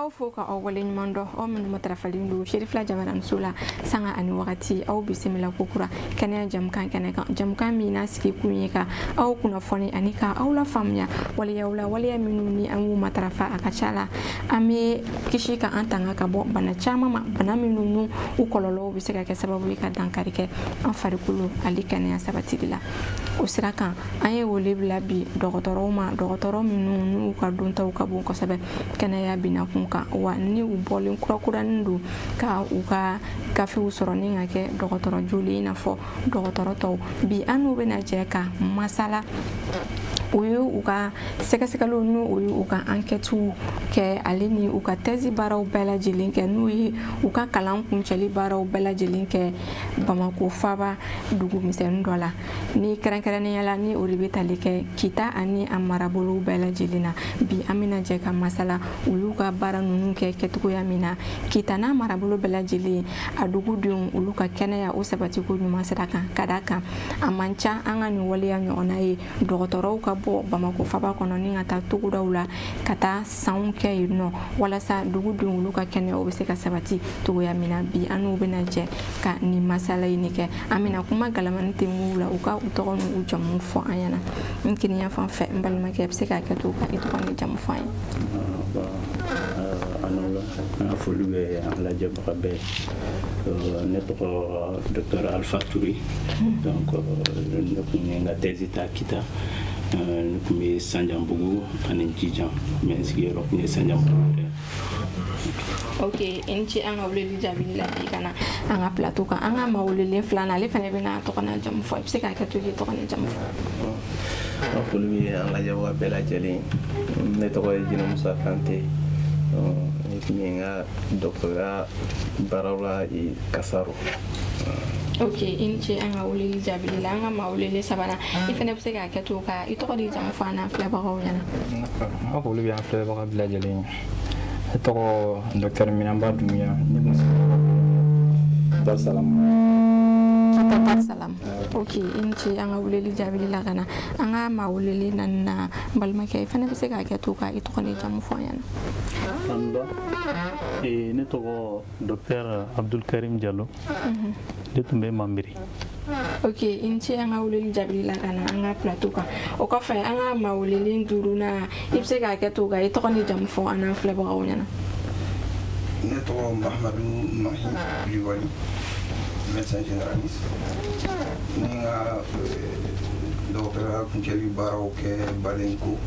aw fo ka aw wale ɲuman dɔ aw minnu matarafalen don Sherifla Jamanamuso la sanga ani wagati aw bisimila kokura kɛnɛya jamukan kɛnɛ kan jamukan min n'a sigi kun ye ka aw kunnafoni ani ka aw la faamuya waleyaw la waleya minnu ni an y'u matarafa a ka ca la an bɛ kisi ka an tanga ka bɔ bana caman ma bana minnu n'u u kɔlɔlɔw bɛ se ka kɛ sababu ye ka dankari kɛ an farikolo ali kɛnɛya sabatili la o sira kan an ye wele bila bi dɔgɔtɔrɔw ma dɔgɔtɔrɔ minnu n'u ka dontaw ka bon kosɛbɛ kɛnɛya bina kun kan wa ni u bɔlen kurakuranin don ka u ka gafew sɔrɔ ni ka kɛ dɔgɔtɔrɔ joli i n'a fɔ dɔgɔtɔrɔ tɔw bi an n'u bɛna jɛ ka masala o ye u ka sɛgɛsɛgɛliw n'u o ye u ka enquêtes kɛ ale ni u ka thèse baaraw bɛɛ lajɛlen kɛ n'u ye u ka kalan kuncɛli baaraw bɛɛ lajɛlen kɛ Bamako Faba dugu misɛnnin dɔ la ni kɛrɛnkɛrɛnnenya la ni o de bɛ tali kɛ Kita ani a marabolow bɛɛ lajɛlen na bi an bɛna jɛ ka masala u y'u ka baara ninnu kɛ kɛcogoya min na Kita n'a marabolo bɛɛ lajɛlen a dugudenw olu ka kɛnɛya o sabatiko ɲuman sira kan ka d'a kan a man ca an ka nin waleya ɲɔgɔnna ye dɔgɔtɔrɔw ka bɔ Bamako Faba kɔnɔ ni ka taa togodaw la ka taa sanw kɛ yen nɔ walasa dugudenw olu ka kɛnɛya o bɛ se ka sabati togoya min na bi an n'u bɛna jɛ ka nin masala ɲini kɛ an bɛna kuma galamani tɛnkuw la u ka u tɔgɔ n'u jamu fɔ an ɲɛna n kiniya fan fɛ n balimakɛ bɛ se ka kɛ to ka i tɔgɔ ni jamu fɔ an ye. An foli bɛ an lajɛbaga bɛɛ ne tɔgɔ Dr Alpha Touré donc ne kun ye n ka thèse ta Kita ne kun bɛ Sanjanbugu ani Jijan mais n sigiyɔrɔ kun ye Sanjanbugu. Ok, i ni ce an ka weleli jaabili la bi kana an ka plateau kan an ka maa welelen filanan ale fana bɛna tɔgɔ n'a jamu fɔ i bɛ se ka kɛ to k'i tɔgɔ ni jamu fɔ. An foli bɛ an lajɛbaga bɛɛ lajɛlen ne tɔgɔ ye Jinɛ Musa Kante ne kun ye n ka doctorat baaraw la Kasaro. Ok, i ni ce an ka weleli jaabili la an ka maa welelen sabanan i fana bɛ se ka kɛ to ka i tɔgɔ ni jamu fɔ an n'an filɛbagaw ɲɛna. An foli bɛ an filɛbaga bɛɛ lajɛlen ne tɔgɔ Dr Minanba Dunbiya ne kun sigiyɔrɔ Dar Salam. Ok, i ni ce an ka weleli jaabili la ka na an ka maa welelen naani na n balimakɛ i fana bɛ se ka kɛ to ka i tɔgɔ ni jamu fɔ an ɲɛna. Ne tɔgɔ Dr Abdul Karim Diallo ne tun bɛ Mambiri. Ok, i ni ce an ka weleli jaabili la ka na an ka plateau kan o kɔfɛ an ka maa welelen duurunan i bɛ se ka kɛ to ka i tɔgɔ ni jamu fɔ an n'an filɛbagaw ɲɛna. Ne tɔgɔ Mahamadu Mahi Kulibali, médecin généraliste. Ni ka dɔgɔtɔrɔya kuncɛli baaraw kɛ Balenko.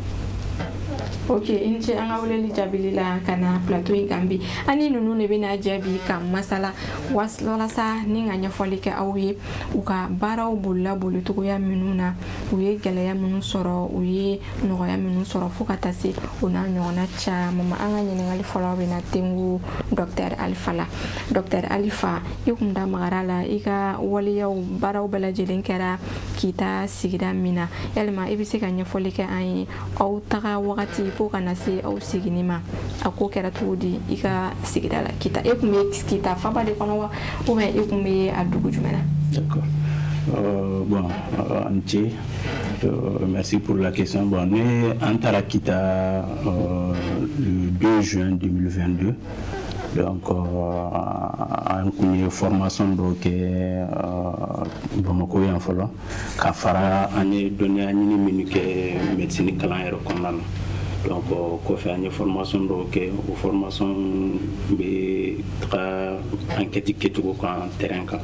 Ok, i ni ce an ka weleli jaabili la ka na plateau in kan bi ani ninnu de bɛna jaabi ka masala walasa ni ka ɲɛfɔli kɛ aw ye u ka baaraw bolila bolicogoya minnu na u ye gɛlɛya minnu sɔrɔ u ye nɔgɔya minnu sɔrɔ fo ka taa se o n'a ɲɔgɔnna caman ma an ka ɲininkali fɔlɔ bɛna tengu Dr Alifa la. Dr Alifa i kun da magara la i ka waleyaw baaraw bɛɛ lajɛlen kɛra Kita sigida min na yalima i bɛ se ka ɲɛfɔli kɛ an ye aw taga wagati fo kana se aw seginni ma a ko kɛra cogo di i ka sigida la Kita e kun bɛ Kita Faba de kɔnɔ wa ou bien e kun bɛ a dugu jumɛn na? D'accord. Bon, Anche, merci pour la question. Bon, nous entrons à Kita le 2 juin 2022. Donc, en une formation donc Bamako yan fɔlɔ ka fara an ye dɔnniya ɲini minnu kɛ médecine kalan yɛrɛ kɔnɔna na. Donc kɔfɛ an ye formation dɔw kɛ o formation bɛ taga enquête kɛcogo kan terrain kan.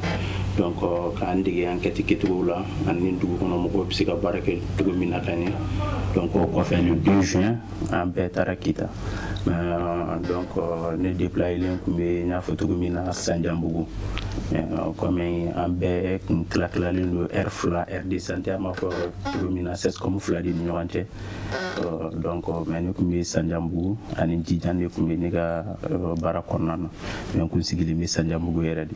Donc k'an dege enquête kɛcogo la ani dugu kɔnɔ mɔgɔw bɛ se ka baara kɛ cogo min na ka ɲɛ. Donc kɔfɛ le 2 juin an bɛɛ taara Kita. Donc ne déployé kun bɛ n y'a fɔ cogo min na Sanjanbugu. Comme an bɛɛ kun tilatilalen don R2 R de santé an b'a fɔ cogo min na CESCOM fila de ni ɲɔgɔn cɛ. Donc mais ne kun bɛ Sanjanbugu ani Jijan de kun bɛ ne ka baara kɔnɔna na mais n kun sigilen bɛ Sanjanbugu yɛrɛ de.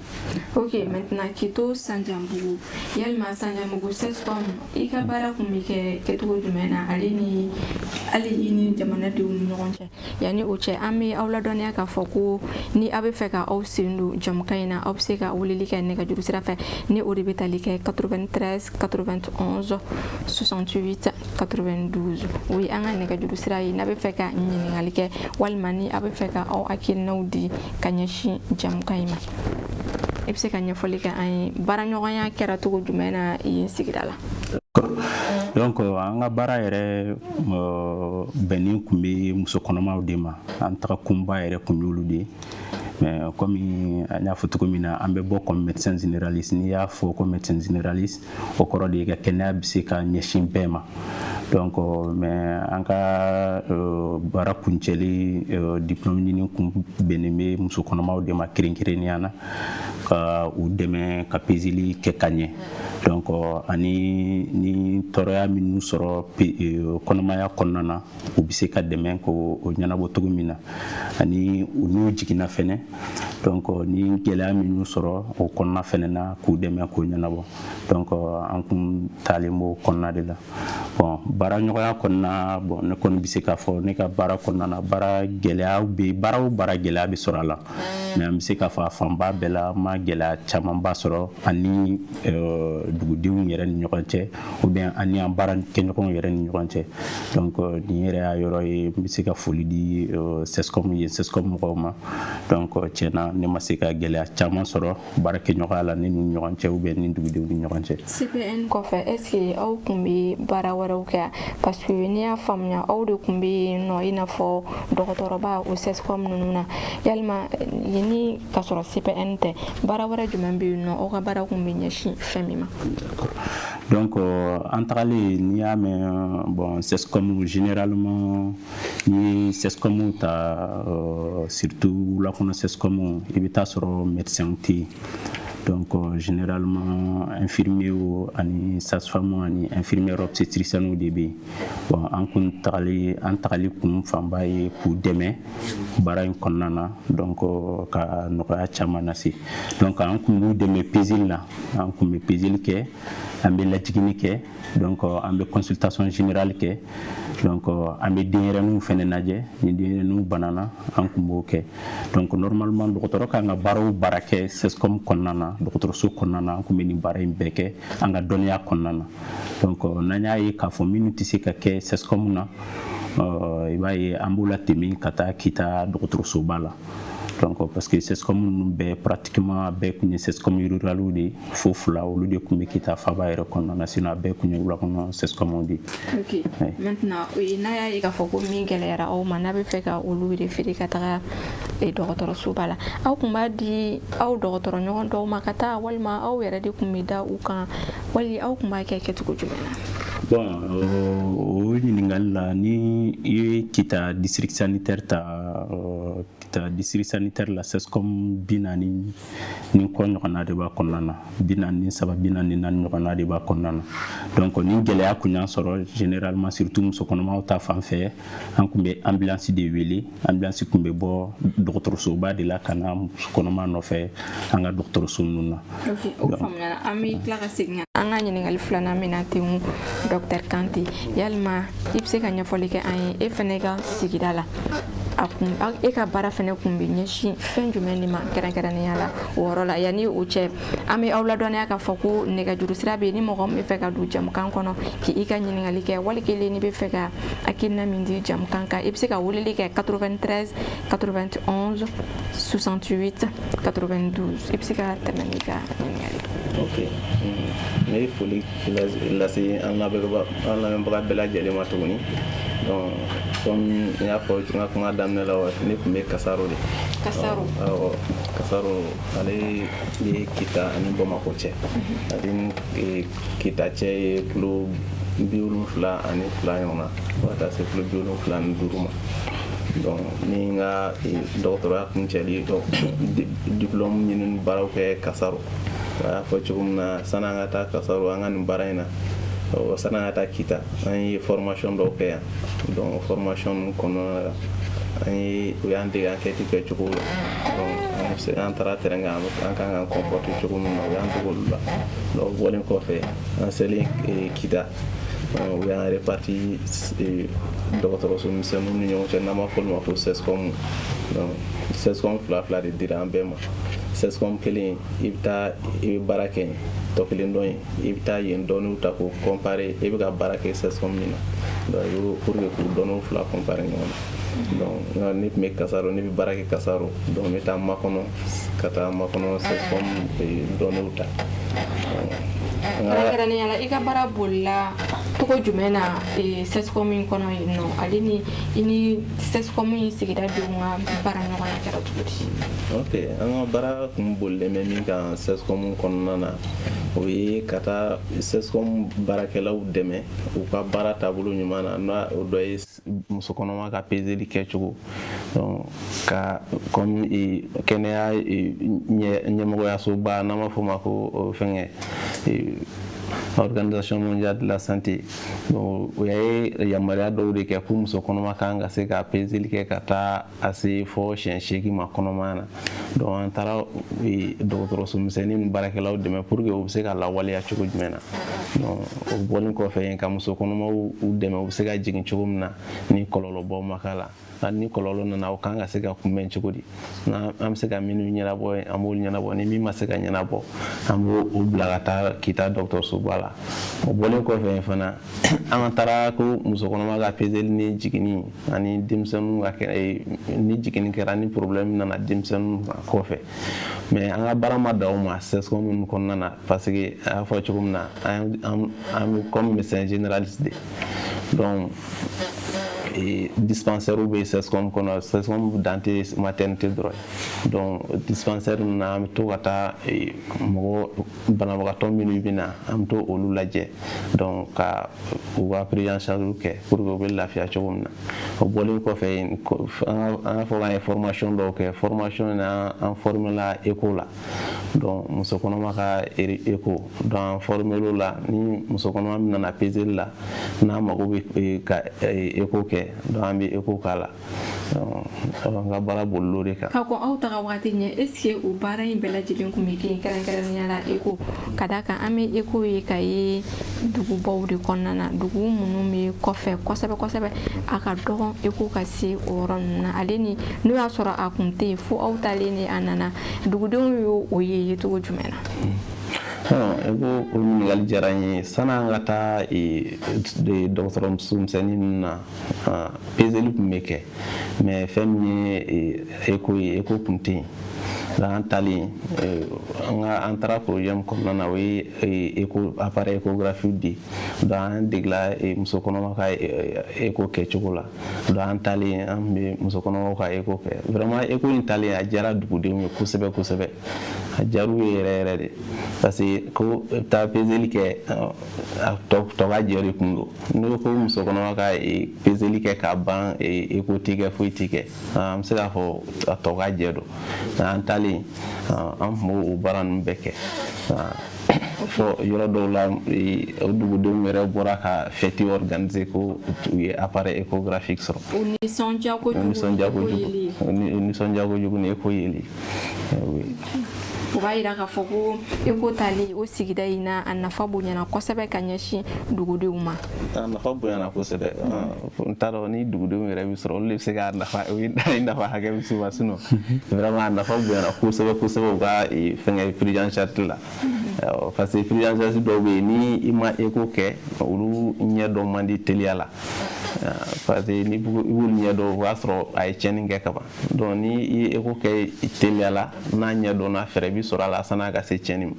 Ok, maintenant k'i to Sanjanbugu yalima Sanjanbugu CESCOM i ka baara kun bɛ kɛ kɛcogo jumɛn na hali i ni jamanadenw ni ɲɔgɔn cɛ yanni o cɛ an bɛ aw ladɔnniya k'a fɔ ko ni aw bɛ fɛ ka aw sen don jamukan in na aw bɛ se ka weleli kɛ nɛgɛjuru sira fɛ ni o de bɛ tali kɛ 93 91 68 92 oui ye an ka nɛgɛjuru sira ye n'a bɛ fɛ ka ɲininkali kɛ walima ni a bɛ fɛ ka aw hakilinaw di ka ɲɛsin jamukan in ma i bɛ se ka ɲɛfɔli kɛ an ye baaraɲɔgɔnya kɛra cogo jumɛn na yen sigida la. Donc an ka baara yɛrɛ bɛnnen kun bɛ muso kɔnɔmaw de ma an taga kunba yɛrɛ kun y'olu de mais comme an y'a fɔ cogo min na an bɛ bɔ comme médecin généraliste n'i y'a fɔ ko médecin généraliste o kɔrɔ de ye ka kɛnɛya bɛ se ka ɲɛsin bɛɛ ma donc mais an ka baara kuncɛli diplôme ɲini kun bɛnnen bɛ muso kɔnɔmaw de ma kɛrɛnkɛrɛnnenya na ka u dɛmɛ ka peseli kɛ ka ɲɛ donc ani ni tɔɔrɔya minnu sɔrɔ kɔnɔmaya kɔnɔna na u bɛ se ka dɛmɛ k'o ɲɛnabɔ cogo min na ani u n'u jiginna fɛnɛ donc ni gɛlɛya minnu sɔrɔ o kɔnɔna fɛnɛ na k'u dɛmɛ k'o ɲɛnabɔ donc an kun taalen b'o kɔnɔna de la bon baara ɲɔgɔnya kɔnɔna bon ne kɔni bɛ se k'a fɔ ne ka baara kɔnɔna na baara gɛlɛya bɛ baara o baara gɛlɛya bɛ sɔrɔ a la mais an bɛ se k'a fɔ a fanba bɛɛ la an ma gɛlɛya camanba sɔrɔ ani dugudenw yɛrɛ ni ɲɔgɔn cɛ ou bien ani an baara kɛɲɔgɔnw yɛrɛ ni ɲɔgɔn cɛ donc nin yɛrɛ y'a yɔrɔ ye n bɛ se ka foli di CESCOM ye CESCOM mɔgɔw ma donc tiɲɛna ne ma se ka gɛlɛya caman sɔrɔ baara kɛɲɔgɔnya la ne ni ɲɔgɔn cɛ ou bien ni dugudenw ni ɲɔgɔn cɛ. CPN kɔfɛ est-ce que aw kun bɛ baara wɛrɛw kɛ parce que n'i y'a faamuya aw de kun bɛ yen nɔ i n'a fɔ dɔgɔtɔrɔba o CESCOM ninnu na yalima ni ka sɔrɔ CPN tɛ baara wɛrɛ jumɛn bɛ yen nɔ aw ka baara kun bɛ ɲɛsin fɛn min ma. Donc an tagalen n'i y'a mɛn bon CESCOM généralement ni CESCOM ta surtout wulakɔnɔ CESCOM i bɛ taa sɔrɔ médecin tɛ yen donc généralement infirmier ani sage-femme ani infirmière obstétricienne de bɛ yen bon an kun tagali kun fanba ye k'u dɛmɛ baara in kɔnɔna na donc ka nɔgɔya caman lase donc an kun b'u dɛmɛ peseli la an kun bɛ peseli kɛ an bɛ lajigini kɛ donc an bɛ consultation générale kɛ donc an bɛ denyɛrɛninw fɛnɛ lajɛ ni denyɛrɛninw banana an kun b'o kɛ donc normalement dɔgɔtɔrɔ kan ka baara o baara kɛ CESCOM kɔnɔna na dɔgɔtɔrɔso kɔnɔna na an kun bɛ nin baara in bɛɛ kɛ an ka dɔnniya kɔnɔna na donc n'an y'a ye k'a fɔ minnu tɛ se ka kɛ CESCOM na i b'a ye an b'u latɛmɛ ka taa kita dɔgɔtɔrɔsoba la donc parce que CESCOM ninnu bɛɛ pratiquement bɛɛ kun ye CESCOM ruraliw de fo fila olu de kun bɛ kita faba yɛrɛ kɔnɔna na sinon a bɛɛ kun ye wulakɔnɔ CESCOM de. Ok maintenant n'a y'a ye k'a fɔ ko min gɛlɛyara aw ma n'a bɛ fɛ ka olu refere ka taga dɔgɔtɔrɔsoba la aw kun b'a di aw dɔgɔtɔrɔ ɲɔgɔn dɔw ma ka taa walima aw yɛrɛ de kun bɛ da u kan wali aw kun b'a kɛ kɛcogo jumɛn na. Bon o ɲininkali la ni i ye kita district sanitaire ta district sanitaire la CESCOM 40 ni kɔ ɲɔgɔnna de b'a kɔnɔna na 43 44 ɲɔgɔnna de b'a kɔnɔna na donc ni gɛlɛya kun y'an sɔrɔ généralement surtout musokɔnɔmaw ta fan fɛ an kun bɛ ambulance de wele ambulance kun bɛ bɔ dɔgɔtɔrɔsoba de la ka na musokɔnɔma nɔfɛ an ka dɔgɔtɔrɔso ninnu na. Ok o faamuyara an bɛ tila ka segin an ka ɲininkali filanan min na ten Dr Kante yalima i bɛ se ka ɲɛfɔli kɛ an ye e fɛnɛ ka sigida la e ka baara fɛnɛ kun bɛ ɲɛsin fɛn jumɛn de ma kɛrɛnkɛrɛnnenya la o yɔrɔ la yanni o cɛ an bɛ aw ladɔnniya k'a fɔ ko nɛgɛjuru sira bɛ yen ni mɔgɔ min bɛ fɛ ka don jamukan kɔnɔ k'i ka ɲininkali kɛ wali kelen n'i bɛ fɛ ka hakilina min di jamukan kan i bɛ se ka weleli kɛ 93 91 68 92 i bɛ se ka tɛmɛ n'i ka ɲininkali. Ok ne ye foli lase an lamɛnbaga bɛɛ lajɛlen ma tuguni donc comme n y'a fɔ n ka kuma daminɛ la ne tun bɛ Kasaro de. Kasaro awɔ Kasaro ale ye Kita ani Bamakɔ cɛ ale Kita cɛ ye kilo 72 ɲɔgɔn na fo ka taa se kilo 75 ma donc ni n ka dɔgɔtɔrɔya kuncɛli diplôme ɲini baaraw kɛ Kasaro a y'a fɔ cogo min na sani an ka taa Kasaro an ka nin baara in na sani an ka taa Kita an ye formation dɔw kɛ yan donc formation kɔnɔna la u y'an dege enquête kɛ cogo la donc an taara terrain kan an kan ka comporter cogo min na u y'an dege olu la donc bɔlen kɔfɛ an selen Kita u y'an réparti dɔgɔtɔrɔso misɛnninw ni ɲɔgɔn cɛ n'an b'a fɔ olu ma ko CESCOM donc CESCOM fila de dira an bɛɛ ma sescom kelen i bɛ taa i bɛ baara kɛ tɔ kelen dɔ ye i bɛ taa yen dɔnniw ta k'o comparer i bɛ ka baara kɛ sescom min na donc i b'o pour que k'u dɔnniw fila comparer ɲɔgɔn na donc ne tun bɛ Kasaro ne bɛ baara kɛ Kasaro donc n bɛ taa Makɔnɔ ka taa Makɔnɔ sescom dɔnniw ta. kɛrɛnkɛrɛnnenya la i ka baara bolila togo jumɛn na sescom in kɔnɔ yen nɔ ale ni i ni sescom in sigida denw ka baara ɲɔgɔnya kɛra cogo di? Ok, an ka baara kun bolilen bɛ min kan sescom kɔnɔna na o ye ka taa sescom baarakɛlaw dɛmɛ u ka baara taabolo ɲuman na n'a o dɔ ye musokɔnɔma ka peseli kɛcogo donc ka comme kɛnɛya ɲɛmɔgɔyasoba n'an b'a fɔ o ma ko fɛngɛ Organisation mondiale de la santé donc o ye yamaruya dɔw de kɛ ko muso kɔnɔma kan ka se ka peseli kɛ ka taa a se fɔ siɲɛ 8 ma kɔnɔmaya na donc an taara dɔgɔtɔrɔso misɛnnin ni baarakɛlaw dɛmɛ pour que u bɛ se ka lawaleya cogo jumɛn na donc o bɔlen kɔfɛ yen ka muso kɔnɔmaw u dɛmɛ u bɛ se ka jigin cogo min na ni kɔlɔlɔbaw ma k'a la ni kɔlɔlɔ nana o kan ka se ka kunbɛn cogo di n'an bɛ se ka minnu ɲɛnabɔ an b'olu ɲɛnabɔ ni min ma se ka ɲɛnabɔ an b'o bila ka taa k'i taa dɔgɔtɔrɔsoba la o bɔlen kɔfɛ fana an taara ko musokɔnɔma ka peseli ni jiginni ani denmisɛnninw ka kɛ ni jiginni kɛra ni problème nana denmisɛnninw kɔfɛ mais an ka baara ma dan o ma sescom min kɔnɔna na parce que a y'a fɔ cogo min na an bɛ comme médecin généraliste de donc dispensaire bɛ sescom kɔnɔ sescom dan tɛ maternité dɔrɔn donc dispensaire ninnu na an bɛ to ka taa mɔgɔ banabagatɔ minnu bɛ na an bɛ to olu lajɛ donc ka u ka prise en charge kɛ pour que u bɛ lafiya cogo min na o bɔlen kɔfɛ an y'a fɔ k'an ye formation dɔw kɛ formation na an formé la ECHO la donc muso kɔnɔma ka ECHO donc an formé l'o la ni muso kɔnɔma min nana peseli la n'a mago bɛ ka ECHO kɛ donc an bɛ ECHO k'a la an ka baara bolil'o de kan. Ka kɔn aw taga wagati ɲɛ est ce que o baara in bɛɛ lajɛlen tun bɛ kɛ kɛrɛnkɛrɛnnenya la ECHO ka d'a kan an bɛ ECHO ye ka ye dugubaw de kɔnɔna na dugu minnu bɛ kɔfɛ kosɛbɛ kosɛbɛ a ka dɔgɔn ECHO ka se o yɔrɔ ninnu na ale ni n'o y'a sɔrɔ a kun tɛ yen fo aw talen ni a nana dugudenw y'o o ye cogo jumɛn na? ECHO o ɲininkali diyara n ye san'an ka taa dɔgɔtɔrɔso misɛnnin ninnu na peseli tun bɛ kɛ mais fɛn min ye ECHO ye ECHO tun tɛ yen an talen an taara projet min kɔnɔna na o ye appareil échographie di donc an degela muso kɔnɔma ka ECHO kɛcogo la donc an talen an bɛ muso kɔnɔmaw ka ECHO kɛ vraiment ECHO in talen a diyara dugudenw ye kosɛbɛ kosɛbɛ a diyar'u ye yɛrɛ yɛrɛ de parce que ko taa peseli kɛ a tɔ ka jɛ de kun don n'o ko muso kɔnɔma ka peseli kɛ ka ban ECHO tɛ kɛ foyi tɛ kɛ an bɛ se k'a fɔ a tɔ ka jɛ don an talen an tun b'o baara ninnu bɛɛ kɛ fɔ yɔrɔ dɔw la o dugudenw yɛrɛ bɔra ka fête organiser ko u ye appareil échographique sɔrɔ o nisɔndiya kojugu ni ECHO yeli o b'a jira k'a fɔ ko ECHO tali o sigida in na a nafa bonyana kosɛbɛ ka ɲɛsin dugudenw ma. A nafa bonyana kosɛbɛ n t'a dɔn ni dugudenw yɛrɛ bɛ sɔrɔ olu de bɛ se k'a nafa o ye nafa hakɛ bɛ s'u ma sinon vraiment a nafa bonyana kosɛbɛ kosɛbɛ u ka fɛngɛ prise en charge la parce que prise en charge dɔw bɛ yen ni i ma ECHO kɛ olu ɲɛ dɔn man di teliya la parce que ni i b'olu ɲɛ dɔn o b'a sɔrɔ a ye tiɲɛni kɛ ka ban donc ni i ye ECHO kɛ teliya la n'a ɲɛ dɔnna fɛɛrɛ bɛ sɔrɔ a la san'a ka se tiɲɛni ma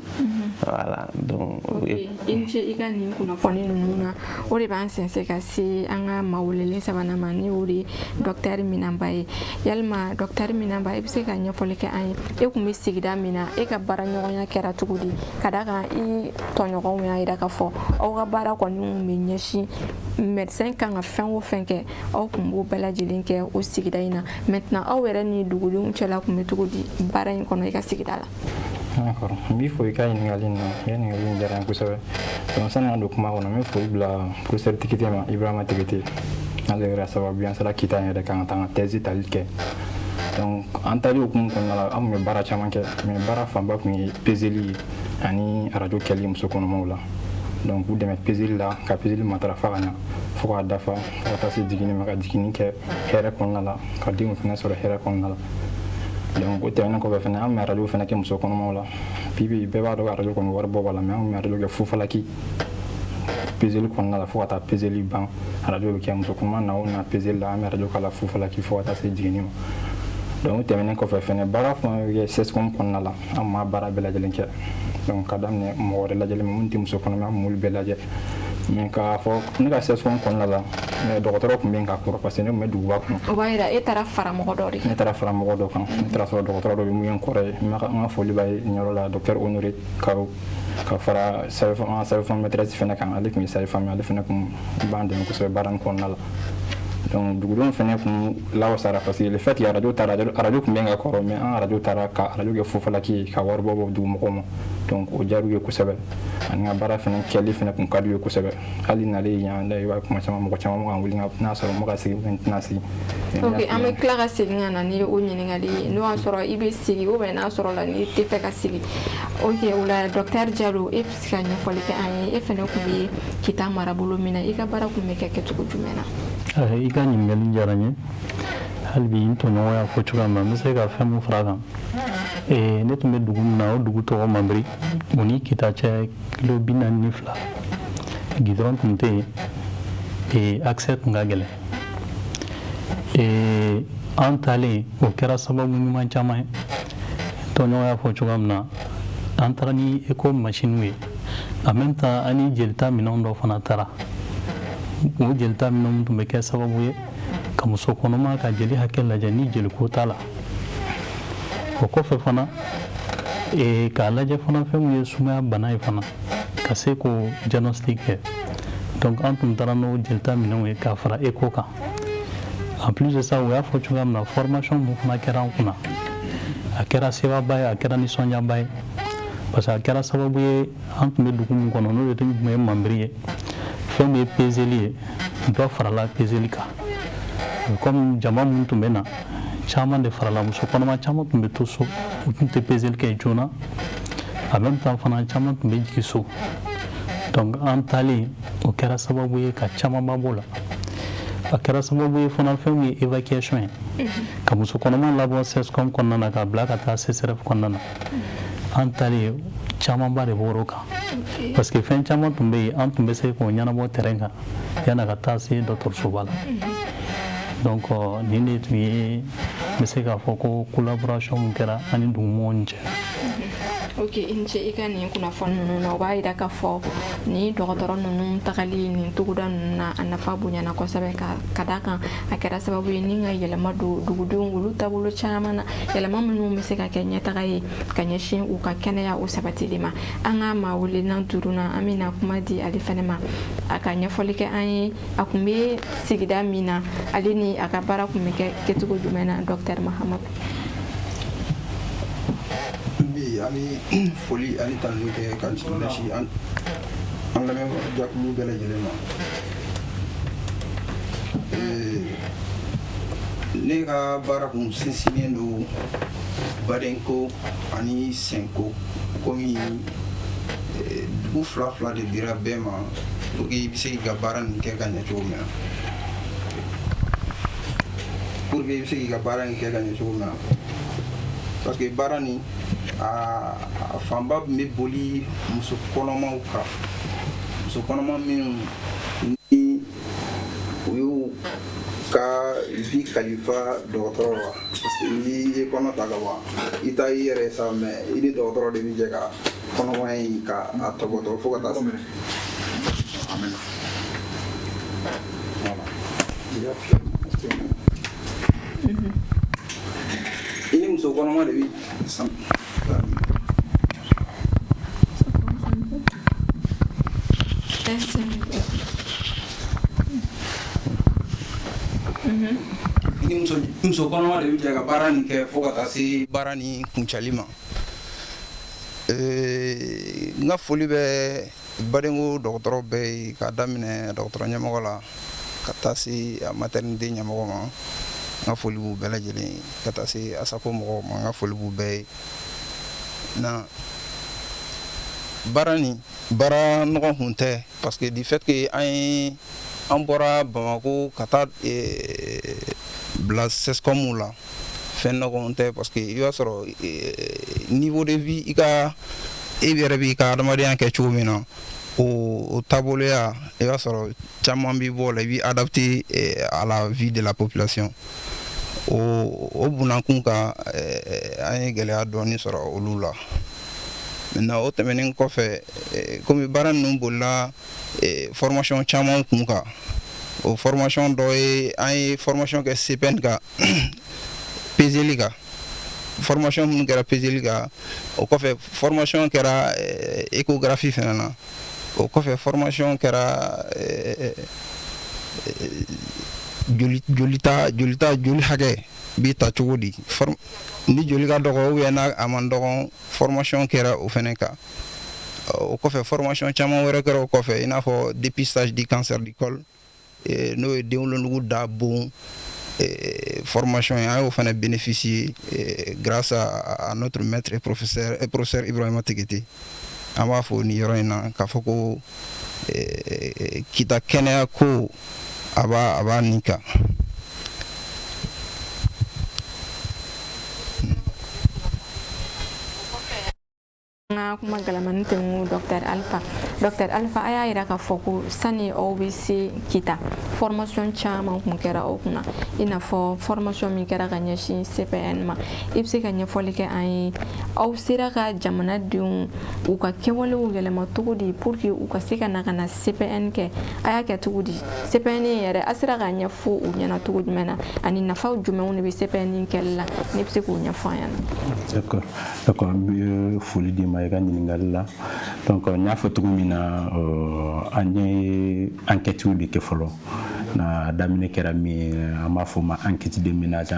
voilà donc i ni ce i ka nin kunnafoni ninnu na o de b'an sɛnsɛn ka se an ka maa welelen sabanan ma ni o de ye docteur Minanba ye yalima docteur Minanba i bɛ se ka ɲɛfɔli kɛ an ye e tun bɛ sigida min na e ka baara ɲɔgɔnya kɛra cogo di ka d'a kan i tɔɲɔgɔnw y'a jira k'a fɔ aw ka baara kɔni bɛ ɲɛsin médecin kan ka fɛn o fɛn kɛ aw tun b'o bɛɛ lajɛlen kɛ o sigida in na maintenant aw yɛrɛ ni dugudenw cɛla tun bɛ cogo di baara in kɔnɔ i ka sigida la? D'accord, n b'i fo i ka ɲininkali in na i ka ɲininkali in diyara n ye kosɛbɛ donc sani an don kuma kɔnɔ n bɛ foli bila professeur Tikite ma Ibrahima Tikite ale yɛrɛ sababu an sera kita yɛrɛ kan ka taa an ka thèse tali kɛ donc an tali hukumu kɔnɔna la an tun bɛ baara caman kɛ mais baara fanba tun ye peseli ani arajo kɛli muso kɔnɔmaw la donc k'u dɛmɛ peseli la ka peseli matarafa ka ɲa fo k'a dafa fo ka taa se jiginni ma ka jiginni kɛ hɛrɛ kɔnɔna la ka denw fana sɔrɔ hɛrɛ kɔnɔna la donc o tɛmɛnen kɔfɛ fɛnɛ an bɛ radio fɛnɛ kɛ muso kɔnɔmaw la bibi bɛɛ b'a dɔn radio kɔni wari bɔ b'a la mais an bɛ radio kɛ fufalaki peseli kɔnɔna la fo ka taa peseli ban radio bɛ kɛ muso kɔnɔma na o na peseli la an bɛ radio k'a la fufalaki fo ka taa se jiginni ma donc o tɛmɛnen kɔfɛ fɛnɛ baara fɛn bɛ kɛ CSCOM kɔnɔna la an ma baara bɛɛ lajɛlen kɛ donc ka daminɛ mɔgɔ wɛrɛ lajɛlen ma mun tɛ muso kɔnɔma an m'olu bɛɛ lajɛ mais k'a fɔ ne ka CSCOM kɔnɔna la dɔgɔtɔrɔ tun bɛ yen ka kɔrɔ parce que ne tun bɛ duguba kɔnɔ o b'a yira e taara fara mɔgɔ dɔ de ne taara fara mɔgɔ dɔ kan ne taara sɔrɔ dɔgɔtɔrɔ dɔ bɛ mun ye n kɔrɔ ye n ka foli b'a ye nin yɔrɔ la docteur Honoré Karo ka fara sage-femme maîtresse fɛnɛ kan ale tun ye sage-femme ale fɛnɛ tun b'an dɛmɛ kosɛbɛ baara in kɔnɔna la donc dugudenw fɛnɛ tun lawasara parce que le fait que radio tun bɛ n ka kɔrɔ mais an radio taara ka radio kɛ fufalaki ye ka wari bɔ dugu mɔgɔw ma donc o diyar'u ye kosɛbɛ ani ka baara fɛnɛ kɛli fɛnɛ tun ka d'u ye kosɛbɛ hali nalen yan i b'a kuma caman mɔgɔ caman bɛ ka wuli n'a sɔrɔ n bɛ ka segin n tɛna segin ok an bɛ tila ka segin ka na ni o ɲininkali ye n'o y'a sɔrɔ i bɛ segin ou bien n'a sɔrɔ la n'i tɛ fɛ ka segin ok o la docteur Jalo e bɛ se ka ɲɛfɔli kɛ an ye e fɛnɛ tun bɛ Kita marabolo min na i ka baara tun bɛ kɛ kɛcogo jumɛn na i ka ɲininkali diyara n ye hali bi n tɔɲɔgɔn y'a fɔ cogoya min na n bɛ se ka fɛn min fara a kan ne tun bɛ dugu min na o dugu tɔgɔ Manbiri o ni Kita cɛ kilo 42 gidɔrɔn tun tɛ yen accès tun ka gɛlɛn an taalen o kɛra sababu ɲuman caman ye tɔɲɔgɔn y'a fɔ cogoya min na an taara ni écho machine ye en même temps an ni jelita minɛn dɔ fana taara o jelita minɛnw tun bɛ kɛ sababu ye ka muso kɔnɔma ka jeli hakɛ lajɛ ni jeliko t'a la o kɔfɛ fana k'a lajɛ fana fɛn min ye sumaya bana ye fana ka se k'o diagnostic kɛ donc an tun taara n'o jelita minɛnw ye k'a fara écho kan en plus de ça o y'a fɔ cogoya min na formation mun fana kɛra an kunna a kɛra sebaba ye a kɛra nisɔndiyaba ye parce que a kɛra sababu ye an tun bɛ dugu min kɔnɔ n'o de tun ye Manbiri ye fɛn min ye peseli ye dɔ farala peseli kan comme jama minnu tun bɛ na caman de farala muso kɔnɔma caman tun bɛ to so u tun tɛ peseli kɛ joona en même temps fana caman tun bɛ jigin so donc an taalen o kɛra sababu ye ka camanba b'o la a kɛra sababu ye fana fɛn min ye évacuation ye ka muso kɔnɔma labɔ CSCOM kɔnɔna na k'a bila ka taa CSRF kɔnɔna na an taalen camanba de bɔr'o kan parce que fɛn caman tun bɛ yen an tun bɛ se k'o ɲɛnabɔ terrain kan yan'a ka taa se dɔgɔtɔrɔsoba la donc nin de tun ye n bɛ se k'a fɔ ko collaboration min kɛra ani dugumɔgɔw ni cɛ ok i ni ce i ka nin kunnafoni ninnu na o b'a yira k'a fɔ ni dɔgɔtɔrɔ ninnu tagali nin togoda ninnu na a nafa bonyana kosɛbɛ ka da kan a kɛra sababu ye ni ka yɛlɛma don dugudenw olu taabolo caman na yɛlɛma minnu bɛ se ka kɛ ɲɛtaga ye ka ɲɛsin u ka kɛnɛya o sabatili ma an ka maa wele n'an turuna an bɛna kuma di ale fɛnɛ ma a ka ɲɛfɔli kɛ an ye a kun bɛ sigida min na ale ni a ka baara kun bɛ kɛ kɛcogo jumɛn na docteur Mahamadu an bɛ foli ani tanuni kɛ ka ɲɛsin an lamɛnjakulu bɛɛ lajɛlen ma ne ka baara kun sinsinnen don badenko ani senko komi dugu fila fila de dira bɛɛ ma pour que i bɛ se k'i ka baara nin kɛ ka ɲɛ cogo min na parce que baara nin a fanba tun bɛ boli muso kɔnɔmaw kan muso kɔnɔma minnu ni u y'u ka vie kalifa dɔgɔtɔrɔ la parce que n'i ye kɔnɔ ta ka ban i t'a i yɛrɛ sa mais i ni dɔgɔtɔrɔ de bɛ jɛ ka kɔnɔmaya in ka a tɔbɔtɔ fo ka taa se amen i ni muso kɔnɔma de bɛ muso kɔnɔma de bɛ jɛ ka baara nin kɛ fo ka taa se baara nin kuncɛli ma n ka foli bɛ badenko dɔgɔtɔrɔ bɛɛ ye k'a daminɛ dɔgɔtɔrɔ ɲɛmɔgɔ la ka taa se a maternité ɲɛmɔgɔ ma n ka foli b'u bɛɛ lajɛlen ye ka taa se asako mɔgɔw ma n ka foli b'u bɛɛ ye na baara nin baara nɔgɔ kun tɛ parce que du fait que an bɔra Bamako ka taa bila CSCOM la fɛn nɔgɔn tɛ parce que i b'a sɔrɔ niveau de vie i ka e yɛrɛ b'i ka adamadenya kɛ cogo min na o taaboloya i b'a sɔrɔ caman b'i bɔ o la i b'i adapter à la vie de la population o bunakun kan an ye gɛlɛya dɔɔni sɔrɔ olu la maintenant o tɛmɛnen kɔfɛ komi baara ninnu bolila formation caman kun kan o formation dɔ ye an ye formation kɛ CPN kan peseli kan formation minnu kɛra peseli kan o kɔfɛ formation kɛra échographie fana na o kɔfɛ formation kɛra joli hakɛ bi ta cogo di ni joli ka dɔgɔ ou bien n'a a man dɔgɔ formation kɛra o fana kan o kɔfɛ formation caman wɛrɛ kɛra o kɔfɛ i n'a fɔ dépistage du cancer du col n'o ye denwolonugu da bon formation an y'o fana bénéficier grâce à notre maître et professeur Ibrahima Tegete an b'a fɔ ni yɔrɔ in na k'a fɔ ko kita kɛnɛya ko a b'a nin kan. kuma galamani tɛngu Dr Alpha a y'a yira k'a fɔ ko sani aw bɛ se kita formation caman kun kɛra aw kunna i n'a fɔ formation min kɛra ka ɲɛsin CPN ma i bɛ se ka ɲɛfɔli kɛ an ye aw sera ka jamanadenw u ka kɛwalew yɛlɛma cogo di pour que u ka se ka na CPN kɛ a y'a kɛ cogo di CPN yɛrɛ a sera ka ɲɛfɔ u ɲɛna cogo jumɛn na ani nafaw jumɛnw de bɛ CPN kɛli la ne bɛ se k'o ɲɛfɔ an ɲɛna. D'accord n bɛ foli di ma i ka ɲininkali la donc n y'a fɔ cogo min na an ye enquêtew de kɛ fɔlɔ na daminɛ kɛra min ye an b'a fɔ ma enquête de ménage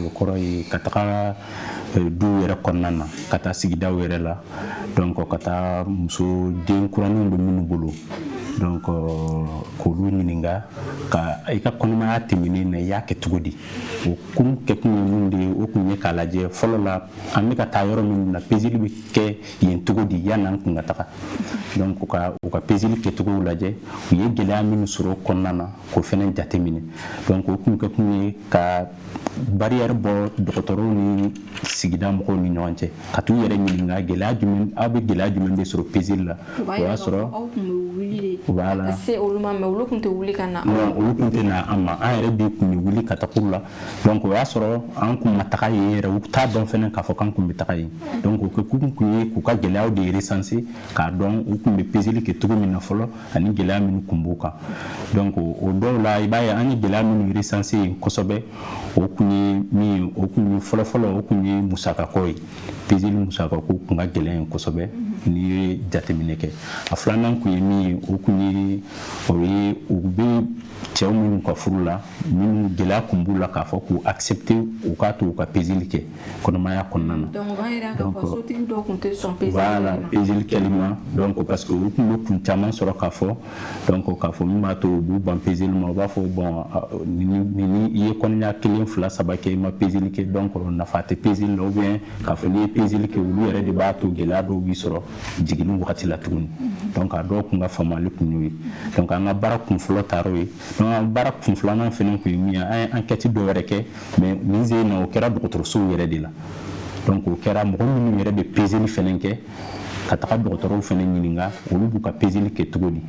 o kɔrɔ ye ka taga duw yɛrɛ kɔnɔna na ka taa sigidaw yɛrɛ la donc ka taa muso den kuraninw bɛ minnu bolo donc k'olu ɲininka ka i ka kɔnɔmaya tɛmɛnen na i y'a kɛ cogo di o kun kɛkun ye mun de ye o kun ye k'a lajɛ fɔlɔ la an bɛ ka taa yɔrɔ min na peseli bɛ kɛ yen cogo di yanni an kun ka taga donc u ka peseli kɛcogow lajɛ u ye gɛlɛya minnu sɔrɔ o kɔnɔna na k'o fana jateminɛ donc o kun kɛkun ye ka barrière bɔ dɔgɔtɔrɔw ni sigida mɔgɔw ni ɲɔgɔn cɛ ka t'u yɛrɛ ɲininka gɛlɛya jumɛn aw bɛ gɛlɛya jumɛn de sɔrɔ peseli la o y'a sɔrɔ voilà se olu ma mais olu kun tɛ wuli ka na olu kun tɛ na an ma an yɛrɛ de kun bɛ wuli ka taa kuru la donc o y'a sɔrɔ an kun ma taga yen yɛrɛ u t'a dɔn fɛnɛ k'a fɔ k'an kun bɛ taga yen donc o kɛkun kun ye k'u ka gɛlɛyaw de recenser k'a dɔn u kun bɛ peseli kɛ cogo min na fɔlɔ ani gɛlɛya minnu kun b'u kan donc o dɔw la i b'a ye an ye gɛlɛya minnu recenser yen kosɛbɛ o kun ye min ye o kun ye fɔlɔ-fɔlɔ o kun ye musakako ye peseli musakako kun ka gɛlɛn yen kosɛbɛ n'i ye jateminɛ kɛ a filanan kun ye min ye o kun ye u bɛ cɛw minnu ka furu la minnu gɛlɛya kun b'u la k'a fɔ k'u accepter u k'a to u ka peseli kɛ kɔnɔmaya kɔnɔna na donc o b'a yira k'a fɔ sotigi dɔw kun tɛ sɔn peseli voilà peseli kɛli ma donc parce que u kun bɛ kun caman sɔrɔ k'a fɔ donc k'a fɔ min b'a to u b'u ban peseli ma u b'a fɔ bon ni i ye kɔnɔɲa 1 2 3 kɛ i ma peseli kɛ donc nafa tɛ peseli la ou bien k'a fɔ n'i ye peseli kɛ olu yɛrɛ de b'a to gɛlɛya dɔw b'i sɔrɔ jiginni wagati la tuguni donc a dɔw kun ka faamuyali kun y'o ye donc an ka baara kun fɔlɔ taar'o ye donc an baara kun filanan fɛnɛ kun ye min ye an ye enquête dɔ wɛrɛ kɛ mais nin sen in na o kɛra dɔgɔtɔrɔsow yɛrɛ de la donc o kɛra mɔgɔ minnu yɛrɛ bɛ peseli fɛnɛ kɛ ka taga dɔgɔtɔrɔw fɛnɛ ɲininka olu b'u ka peseli kɛ cogo di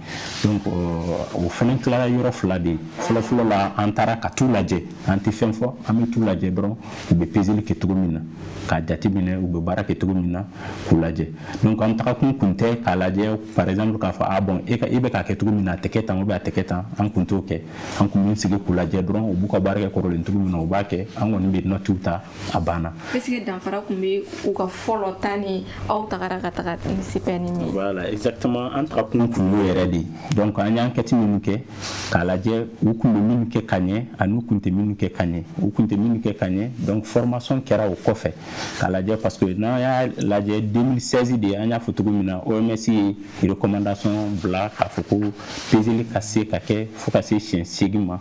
donc o fɛnɛ tilara yɔrɔ fila de ye fɔlɔ-fɔlɔ la an taara ka t'u lajɛ an tɛ fɛn fɔ an bɛ t'u lajɛ dɔrɔn u bɛ peseli kɛ cogo min na k'a jateminɛ u bɛ baara kɛ cogo min na k'u lajɛ donc an tagakun kun tɛ k'a lajɛ par exemple k'a fɔ ah bon e bɛ k'a kɛ cogo min na a tɛ kɛ tan ou bien a tɛ kɛ tan an kun t'o kɛ an kun bɛ sigi k'u lajɛ dɔrɔn u b'u ka baara kɛ kɔrɔlen cogo min na u b'a kɛ an kɔni bɛ notiw ta a banna. est ce que danfara kun bɛ u ka fɔlɔ ta ni aw tagara ka taga ni CPN min. voilà exactement an tagakun kun y'o yɛrɛ de donc an y'an enquête minnu kɛ k'a lajɛ u kun bɛ minnu kɛ ka ɲɛ ani u kun tɛ minnu kɛ ka ɲɛ u kun tɛ minnu kɛ ka ɲɛ donc formation kɛra o kɔfɛ k'a lajɛ parce que n'an y'a lajɛ 2016 de an y'a fɔ cogo min na OMS ye recommandation bila k'a fɔ ko peseli ka se ka kɛ fo ka se siɲɛ 8 ma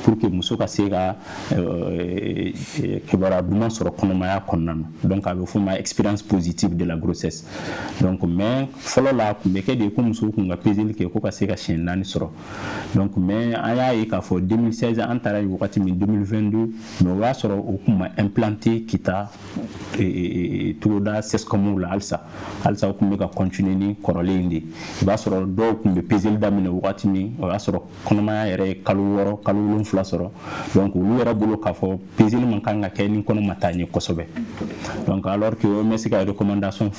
pour que muso ka se ka kibaruya duman sɔrɔ kɔnɔmaya kɔnɔna na donc a bɛ f'o ma expérience positive de la grossesse donc mais folo la ku be ke de ko muso ku nga pesel ke ko ka se ka shen nani soro donc mais aya yi ka fo 2016 antara yi wakati min 2022 no wa soro o kuma implanté kita tout da c'est comme la alsa ku be ka continuer ni korole indi ba soro do ku be pesel da min wakati mi wa soro kono ma yere kalu lon fla soro donc lu yara bolo ka fo pesel man kan ga ke ni kono matani ko sobe donc alors que o mesi ka recommandation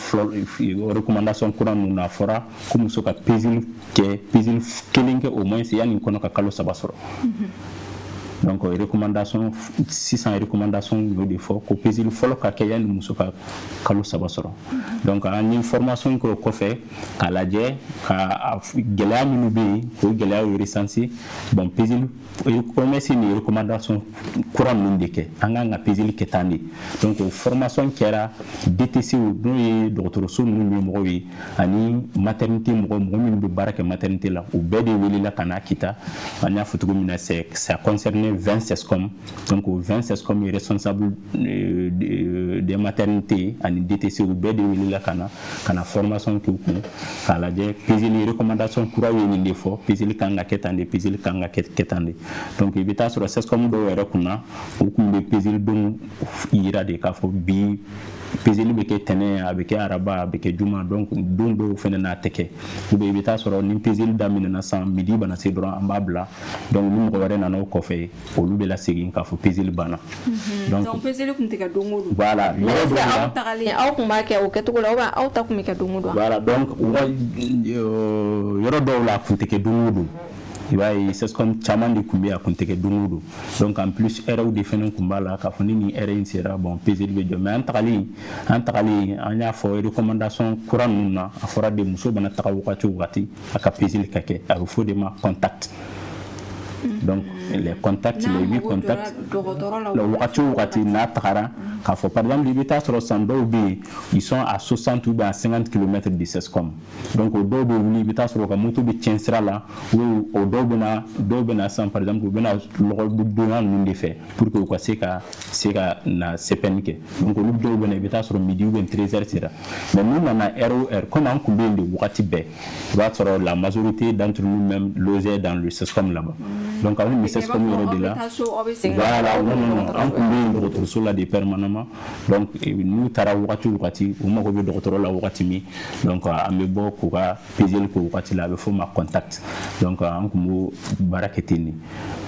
courant na fora comme so ka pesel kelinke au moins yani kono ka kalo saba soro donc recommandation 600 recommandation yo de fo ko pesel folo ka ke yani muso ka kalo saba soro donc en information ko fait ka laje ka gela mi be ko gela yo recensi bon pesel ko mesi ni recommandation courant mun deke anga pesel ketandi donc formation kera DTC do yi docteur so mun mo wi ani maternité mo min be baraka maternité la ou be de weli la kana kita anya futugo mina ça concerne 20 SESCOM donc 20 SESCOM est responsable des maternités ani DTC ou be de weli la kana formation ki ku kala je pesel recommandation courant yi ni fo pesel kanga ketandi donc il bita sur SESCOM do wera kuna ou kumbe pesel don ira de ka fo bi pesel be ke tene avec araba avec juma donc don do fenena teke ou be bita sur ni pesel damina na 100 midi bana se droit ambabla donc ni mo wera na no ko fe o lube la segi ka fo pesel bana donc pesel kum tika dongodo voilà aw takali aw kuma ke o ketugo la wa aw takum ke dongodo voilà donc yoro do la kum tika dongodo ibai c'est comme chaman de kumbia kunteke dungudu donc en plus era ou defenen kumbala ka foni ni era insera bon pesel be do mais antakali anya fo recommandation courant nuna afora de muso bana takawu wati aka pesel kake a faut de ma contact donc les contacts les 8 contacts le wakati na takara ka fo par exemple libita sur sando bi ils sont à 60 ou à 50 km de SESCOM donc au dobo libita sur ka moto bi tiensra là ou au dobo na sans par exemple bena lo du donan ni fait pour que quoi c'est ka na sepenke donc le dobo na libita sur midi ou 13h sera mais nous na ROR comme on combien de wakati be va sur la majorité d'entre nous même logés dans le SESCOM là-bas donc avec le SESCOM de là voilà non on combien de retour sur la des permanents donc nous tara wakati ou ma ko be docteur la wakati mi donc ambe bo ko ka pesel ko wakati la be fo ma contact donc an ko mo baraketini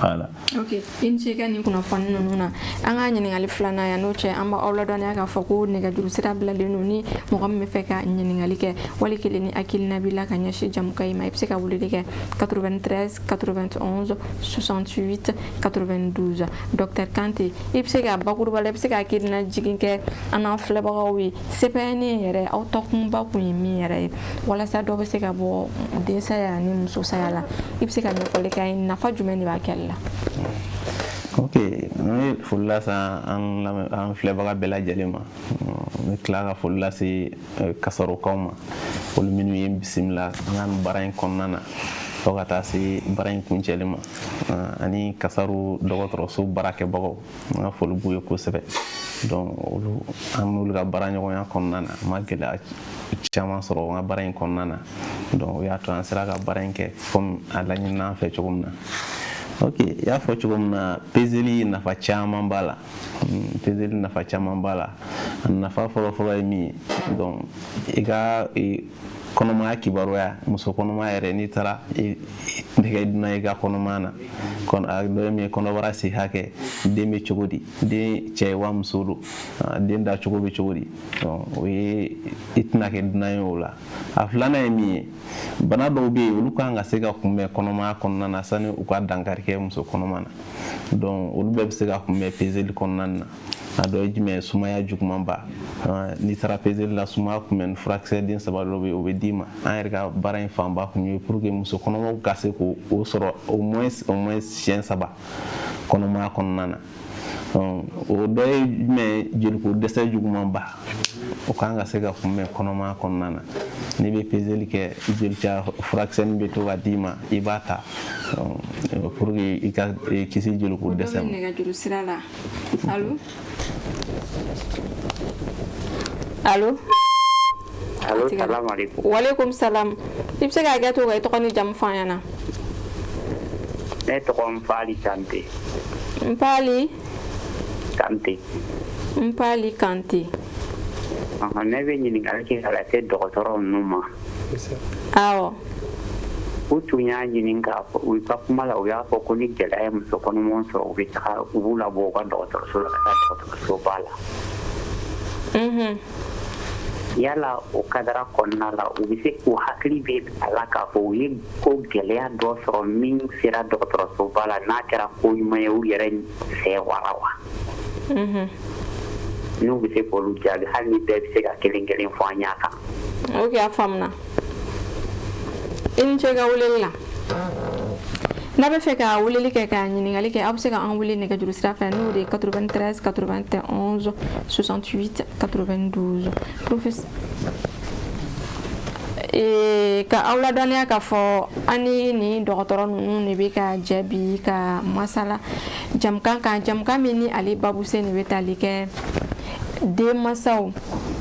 voilà ok inche kan ni kuna fanno nuna anga nyini ngali flana ya noche amba awla don ya ka fako ne ga juru sira bla lenu ni mo gam me feka nyini ngali ke wali ke ni akil nabila kanya shi jam kay ma ipse ka wuli ke 93 91 68 92 docteur Kanté ipse ka bakuru bala ipse ka kidna jigin ke ana fleba wi CPN yere autokum ba ku mi yere wala sa do be se ka bo de sa ya ni muso sa ya la ipse ka ne ko le kay na fa jumeni ba kella ok ni fulla sa an fleba bela jalima ni klara fulla si kasaro koma ol minu yim bismillah ngan barain konnana fogata si barain kuncelima ani kasaru dogotro su barake bago na fulu buye ko sebe donc amul ga baranyo ya konnana magela chama soro nga barain konnana donc ya to ansira ga baranke comme alani na fe chogumna ok ya fo chogumna peseli na fa chama mbala peseli na fa chama mbala na fa fo mi donc iga konoma kibaru ya muso konoma yare ni tara ndege dina ga konoma na kon a do mi kono warasi hake de mi chogodi de che wa musulu de nda chogobi chogodi donc we itna ke dina yola aflana mi bana do be lu ka nga sega kumme konoma konna na sani u ka dankar ke muso konoma na donc ulu be sega kumme peseli konna na ado jime sumaya jugmamba ni tara peseli la suma kumen fracture din sabalo be obedima ayerga barain famba kunyo pour que muso konoma gase ko o soro au moins chien saba konoma konnana o doy me jil ko dessa jugmamba o kanga sega kumme konoma konnana ni be peseli ke jil cha fracture be to wadima ibata pour que ika kisi jil ko dessa ne ga juru sirala allo Allo, salam alaikum. Wa alaikum salam. I bɛ se k'a kɛ cogo i tɔgɔ ni jamu fɔ an ɲɛna. Ne tɔgɔ Nfali Kante. Npali Kante. Ne bɛ ɲininkali kɛ ka lase dɔgɔtɔrɔ ninnu ma. Awɔ. U tun y'a ɲini k'a fɔ u ka kuma la u y'a fɔ ko ni gɛlɛya ye muso kɔnɔmaw sɔrɔ u bɛ taga u b'u labɔ u ka dɔgɔtɔrɔso la ka taa dɔgɔtɔrɔsoba la. Yala o kadara kɔnɔna la u bɛ se k'u hakili bɛ a la k'a fɔ u ye ko gɛlɛya dɔ sɔrɔ min sera dɔgɔtɔrɔsoba la n'a kɛra ko ɲuman ye u yɛrɛ fɛ wara wa. N'u bɛ se k'olu jaabi hali ni bɛɛ bɛ se ka kelen kelen fɔ an ɲ'a kan. Ok, a faamuna. I ni ce ka weleli la. N'a bɛ fɛ ka weleli kɛ ka ɲininkali kɛ aw bɛ se ka an wele nɛgɛjuru sira fɛ n'o de ye 93 91 68 92. Ka aw ladɔnniya k'a fɔ an ni dɔgɔtɔrɔ ninnu de bɛ ka jaabi ka masala jamukan kan, jamukan min ni ale babuse de bɛ tali kɛ denmansaw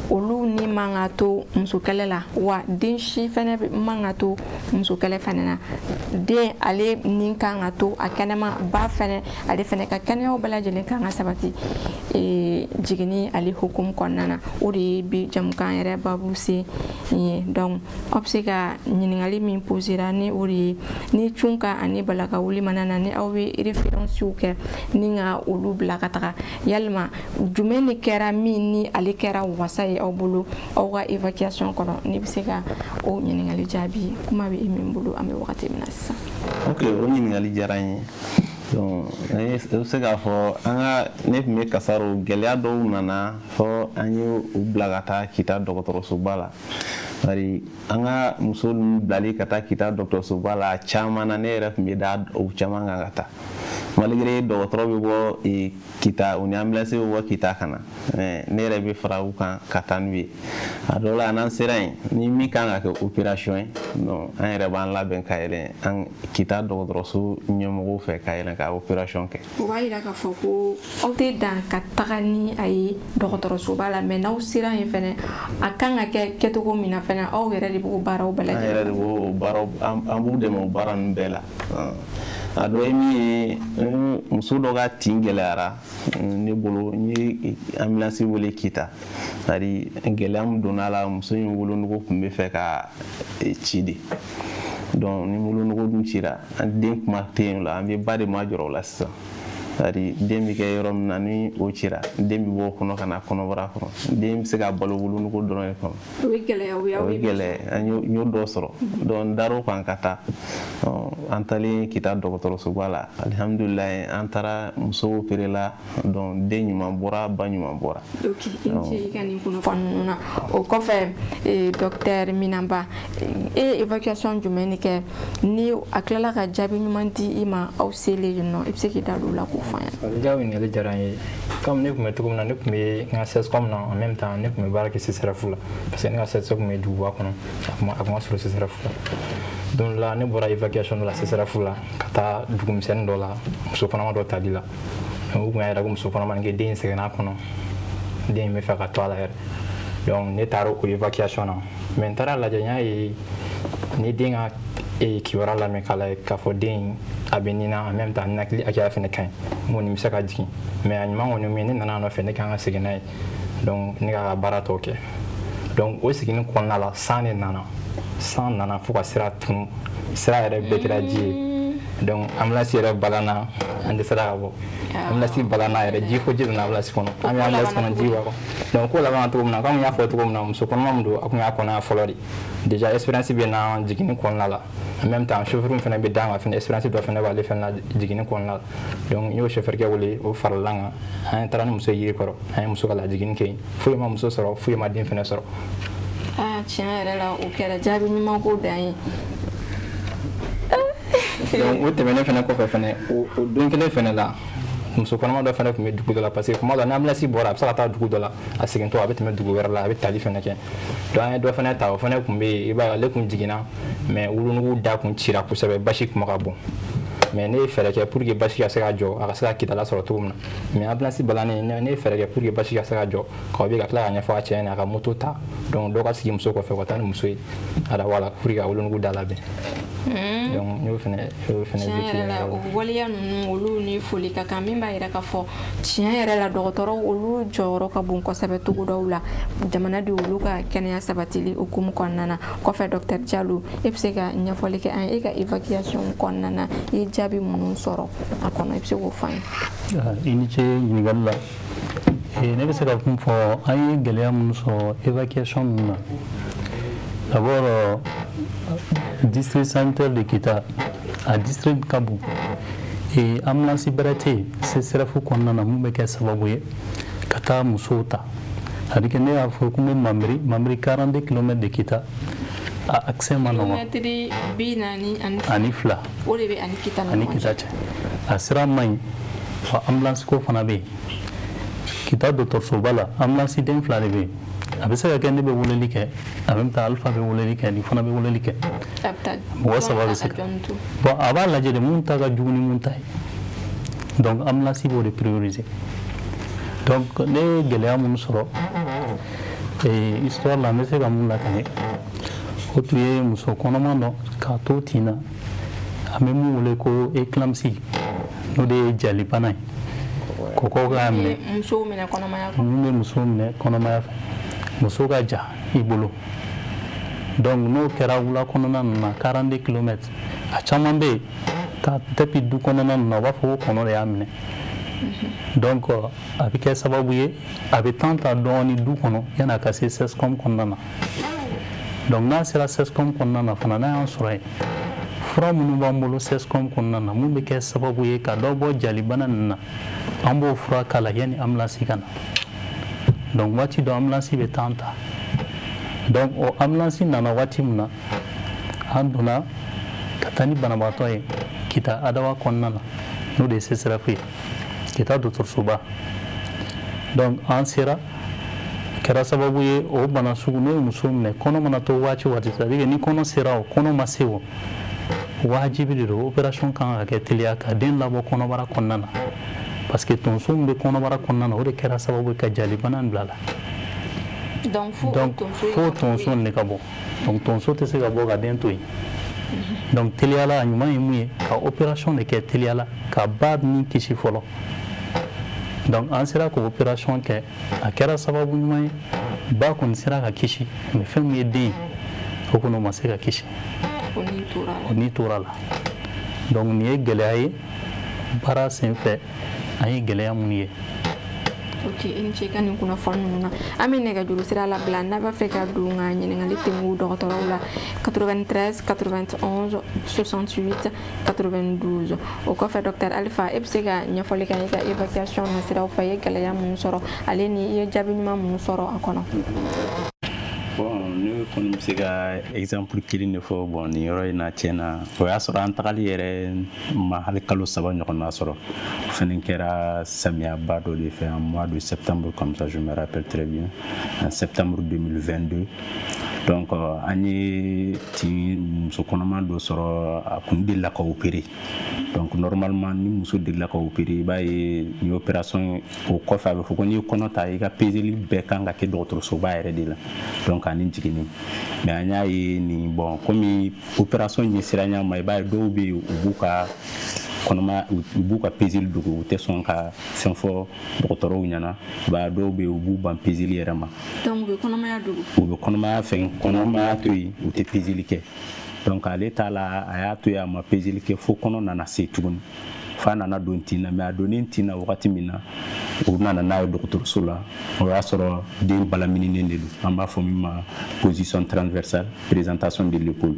olu ni man ka to muso kɛlɛ la wa den si fana man ka to muso kɛlɛ fana na. Den ale ni kan ka to a kɛnɛma, ba fana ale fana ka kɛnɛyaw bɛɛ lajɛlen kan ka sabati jiginni ale hukumu kɔnɔna na. O de ye bi jamukan yɛrɛ babu se ye. Donc aw bɛ se ka ɲininkali min posera ni o de ye ni cunka ani balaka wuli mana na ni aw bɛ références kɛ ni ka olu bila ka taga yalima jumɛn de kɛra min ni ale kɛra wasa ye aw bolo aw ka évacuation kɔnɔ ni bɛ se ka o ɲininkali jaabi kuma bɛ e min bolo an bɛ wagati min na sisan. Ok, o ɲininkali diyara n ye. Donc e bɛ se k'a fɔ an ka ne tun bɛ kasaro gɛlɛya dɔw nana fɔ an ye u bila ka taa kita dɔgɔtɔrɔsoba la. Bari an ka muso ninnu bilali ka taa kita dɔgɔtɔrɔsoba la caman na ne yɛrɛ tun bɛ da o caman kan ka taa. Malgré dɔgɔtɔrɔ bɛ bɔ kita u ni ambulance bɛ bɔ kita kana ne yɛrɛ bɛ fara u kan ka taa n'u ye. A dɔw la n'an sera yen ni min kan ka kɛ opération ye non an yɛrɛ b'an labɛn ka yɛlɛn an kita dɔgɔtɔrɔso ɲɛmɔgɔw fɛ ka yɛlɛn ka opération kɛ. O b'a yira k'a fɔ ko aw tɛ dan ka taga ni a ye dɔgɔtɔrɔsoba la mais n'aw sera yen fɛnɛ a kan ka kɛ kɛcogo min na fɛnɛ aw yɛrɛ de b'o baaraw bɛɛ lajɛlen. An yɛrɛ de b'o baaraw an b'u dɛmɛ o baara ninnu bɛɛ la. A dɔ ye min ye muso dɔ ka tin gɛlɛyara ne bolo n ye ambulance wele kita bari gɛlɛya min donna a la muso in wolonugu tun bɛ fɛ ka ci de donc ni wolonugu dun cira den kuma tɛ yen la an bɛ ba de majɔrɔ o la sisan bari den bɛ kɛ yɔrɔ min na ni o cira den bɛ bɔ o kɔnɔ ka na kɔnɔbara kɔnɔ den bɛ se ka balo wolonugu dɔrɔn de kɔnɔ. O ye gɛlɛya o ye gɛlɛya an y'o dɔ sɔrɔ donc n dar'o kan ka taa an taalen kita dɔgɔtɔrɔsoba la alihamdulilayi an taara muso opéré la donc den ɲuman bɔra ba ɲuman bɔra. Ok i ni ce i ka nin kunnafoni ninnu na o kɔfɛ docteur Minanba e évacuation jumɛn de kɛ ni a tilala ka jaabi ɲuman di i ma aw selen yen nɔ i bɛ se k'i da don o la k'o fɔ an ye. Jaabi ɲininkali diyara n ye comme ne tun bɛ cogo min na ne tun bɛ n ka CSCOM na en même temps ne tun bɛ baara kɛ CSRF la parce que ne ka CSCOM tun bɛ duguba kɔnɔ a kun ka surun CSRF la. Donc là ne bɔra évacuation de la CSRF la ka taa dugu misɛnnin dɔ la muso kɔnɔma dɔ tali la u kun y'a jira ko muso kɔnɔma nin kɛ den in sɛgɛnna a kɔnɔ den in bɛ fɛ ka to a la yɛrɛ donc ne taara o évacuation na mais n taara lajɛ n y'a ye ni den ka kibaruya lamɛn k'a lajɛ k'a fɔ den in a bɛ nin na en même temps ninakili hakɛya fana ka ɲi n kɔni bɛ se ka jigin mais a ɲuman kɔni min ne nana a nɔfɛ ne kan ka segin n'a ye donc ne ka baara tɔ kɛ donc o seginni kɔnɔna la san de nana san nana fo ka sira tunu sira yɛrɛ bɛɛ kɛra ji ye donc ambulance yɛrɛ balanna an tɛ sera ka bɔ ambulance balanna yɛrɛ ji fo ji donna ambulance kɔnɔ an bɛ ambulance kɔnɔ ji b'a kɔnɔ donc ko laban cogo min na comme n y'a fɔ cogo min na muso kɔnɔma min don a kun y'a kɔnɔya fɔlɔ de déjà expérience bɛ na jiginni kɔnɔna la en même temps chauffeur fana bɛ d'an kan fana expérience dɔ fana b'ale fana la jiginni kɔnɔna la donc n y'o chauffeur wele o farala n kan an taara ni muso yiri kɔrɔ an ye muso ka lajiginni kɛ yen foyi ma muso sɔrɔ foyi ma den fana sɔrɔ. Tiɲɛ yɛrɛ la o kɛra jaabi ɲuman ko dan ye. Donc o tɛmɛnen fana kɔfɛ fana o don kelen fana la muso kɔnɔma dɔ fana tun bɛ dugu dɔ la parce que kuma dɔ ni ambulance bɔra a bɛ se ka taa dugu dɔ la a segintɔ a bɛ tɛmɛ dugu wɛrɛ la a bɛ tali fana kɛ donc an ye dɔ fana ta o fana tun bɛ yen i b'a ye ale tun jiginna mais wolonugu da tun cira kosɛbɛ basi tun bɛ ka bɔn mais ne fɛrɛ kɛ pour que basi ka se ka jɔ a ka se ka kitala sɔrɔ cogo min na mais ambulance balanne ne fɛrɛ kɛ pour que basi ka se ka jɔ k'aw bɛ ka tila ka ɲɛfɔ a cɛ ɲɛna a ka moto ta donc dɔ ka sigi muso kɔfɛ ka taa ni muso ye a da wala pour que a wolonugu da labɛn donc y'o fɛnɛ tiɲɛ yɛrɛ la o waleya ninnu olu ni foli ka kan min b'a yɛrɛ k'a fɔ tiɲɛ yɛrɛ la dɔgɔtɔrɔw olu jɔyɔrɔ ka bon kosɛbɛ togodaw la jamanadenw olu ka kɛnɛya sabatili hukumu kɔnɔna na kɔfɛ docteur Diallo e bɛ se ka ɲɛfɔli kɛ an ye e ka évacuation kɔnɔna na i ye jaabi minnu sɔrɔ a kɔnɔ i bɛ se k'o fɔ an ye. I ni ce ɲininkali la ne bɛ se ka kun fɔ an ye gɛlɛya minnu sɔrɔ évacuation ninnu na d'abord district sanitaire de Kita a district ka bon ambulance bɛrɛ tɛ yen CSRF kɔnɔna na mun bɛ kɛ sababu ye ka taa musow ta c'est à dire que ne y'a fɔ ko n bɛ Mamiri 42 km de Kita a accès ma nɔgɔn kilomɛtiri 42 ani fila o de bɛ ani Kita cɛ a sira man ɲi wa ambulance ko fana bɛ yen Kita dɔgɔtɔrɔsoba la ambulance den fila de bɛ yen a bɛ se ka kɛ ne bɛ weleli kɛ en même temps Alpha bɛ weleli kɛ ni fana bɛ weleli kɛ mɔgɔ saba bɛ se ka bon a b'a lajɛ de mun ta ka jugu ni mun ta ye donc ambulance b'o de prioriser donc ne ye gɛlɛya minnu sɔrɔ histoire la n bɛ se ka mun lakale o tun ye muso kɔnɔma dɔ k'a to tin na an bɛ mun wele ko éclampsie n'o de ye jali bana ye kɔkɔ k'a minɛ mun bɛ muso minɛ kɔnɔmaya fɛ muso ka ja i bolo donc n'o kɛra wula kɔnɔna ninnu na 42 km a caman bɛ yen ka depuis du kɔnɔna ninnu na u b'a fɔ ko kɔnɔ de y'a minɛ donc a bɛ kɛ sababu ye a bɛ temps ta dɔɔni du kɔnɔ yanni a ka se CSCOM kɔnɔna na donc n'a sera CSCOM kɔnɔna na fana n'a y'an sɔrɔ yen fura minnu b'an bolo CSCOM kɔnɔna na mun bɛ kɛ sababu ye ka dɔ bɔ jalibana ninnu na an b'o fura k'a la yanni ambulance ka na donc waati dɔ ambulance bɛ temps ta donc o ambulance nana waati min na an donna ka taa ni banabaatɔ ye Kita Adawa kɔnɔna na n'o de ye CSRF ye Kita dɔgɔtɔrɔsoba donc an sera kɛra sababu ye o bana sugu n'o ye muso minɛ kɔnɔ mana to waati c'est à dire ni kɔnɔ sera o kɔnɔ ma se o wajibi de don opération kan ka kɛ teliya ka den labɔ kɔnɔbara kɔnɔna na parce que tonso min bɛ kɔnɔbara kɔnɔna na o de kɛra sababu ye ka jalibana bila la donc fo tonso nin de ka bɔ donc tonso tɛ se ka bɔ ka den to yen donc teliyala a ɲuman ye mun ye ka opération de kɛ teliyala ka ba ni kisi fɔlɔ donc an sera ka opération kɛ a kɛra sababu ɲuman ye ba kɔni sera ka kisi mais fɛn min ye den ye o kɔni o ma se ka kisi o ni tora la donc nin ye gɛlɛya ye baara senfɛ an ye gɛlɛya minnu ye. ok i ni ce ka nin kunnafoni ninnu na an bɛ nɛgɛjuru sira labila n'a b'a fɛ ka don ka ɲininkali tɛmɛ dɔgɔtɔrɔw la 93 91 68 92 o kɔfɛ docteur Alpha e bɛ se ka ɲɛfɔli kɛ i ka évacuation na siraw fɛ i ye gɛlɛya minnu sɔrɔ ale ni i ye jaabi ɲuman minnu sɔrɔ a kɔnɔ. bon ne kɔni bɛ se ka exemple kelen de fɔ bon nin yɔrɔ in na tiɲɛ na o y'a sɔrɔ an tagali yɛrɛ ma hali kalo 3 ɲɔgɔnna sɔrɔ o fana kɛra samiyaba dɔ de fɛ en mois de septembre comme ça je me rappelle très bien en septembre 2022 donc an ye tin muso kɔnɔma dɔ sɔrɔ a kun delila ka opérer donc normalement ni muso delila ka opérer i b'a ye ni opération o kɔfɛ a bɛ fɔ ko n'i ye kɔnɔ ta i ka peseli bɛɛ kan ka kɛ dɔgɔtɔrɔsoba yɛrɛ de la donc ani jiginni mais an y'a ye nin bon komi opération ɲɛsira ɲa ma i b'a ye dɔw bɛ yen u b'u ka kɔnɔma u b'u ka peseli dogo u tɛ sɔn ka fɛn fɔ dɔgɔtɔrɔw ɲɛna i b'a ye dɔw bɛ yen u b'u ban peseli yɛrɛ ma donc u bɛ kɔnɔmaya dogo u bɛ kɔnɔmaya fɛn kɔnɔmaya to yen u tɛ peseli kɛ donc ale ta la a y'a to yen a ma peseli kɛ fo kɔnɔ nana se tuguni fa nana don tin na mais a donnen tin na wagati min na u nana n'a ye dɔgɔtɔrɔso la o y'a sɔrɔ den balamininen de don an b'a fɔ min ma position transversale présentation de l'épaule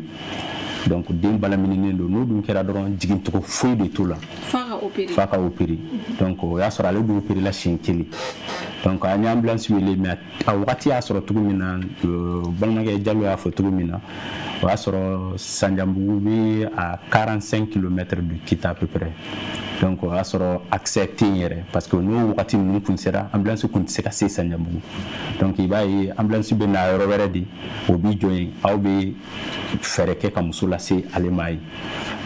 donc den balamininen don n'o dun kɛra dɔrɔn jigincogo foyi de t'o la f'a ka opérer donc o y'a sɔrɔ ale dun opérer la siɲɛ kelen donc an ye ambulance wele mais a wagati y'a sɔrɔ cogo min na balimakɛ Jalo y'a fɔ cogo min na o y'a sɔrɔ Sanjanbugu bɛ à 45 km de Kita à peu près donc o y'a sɔrɔ accès tɛ yen yɛrɛ parce que n'o wagati ninnu kun sera ambulance kun tɛ se ka se Sanjanbugu donc i b'a ye ambulance bɛ na yɔrɔ wɛrɛ de o b'i jɔ yen aw bɛ fɛɛrɛ kɛ ka muso lase ale ma yen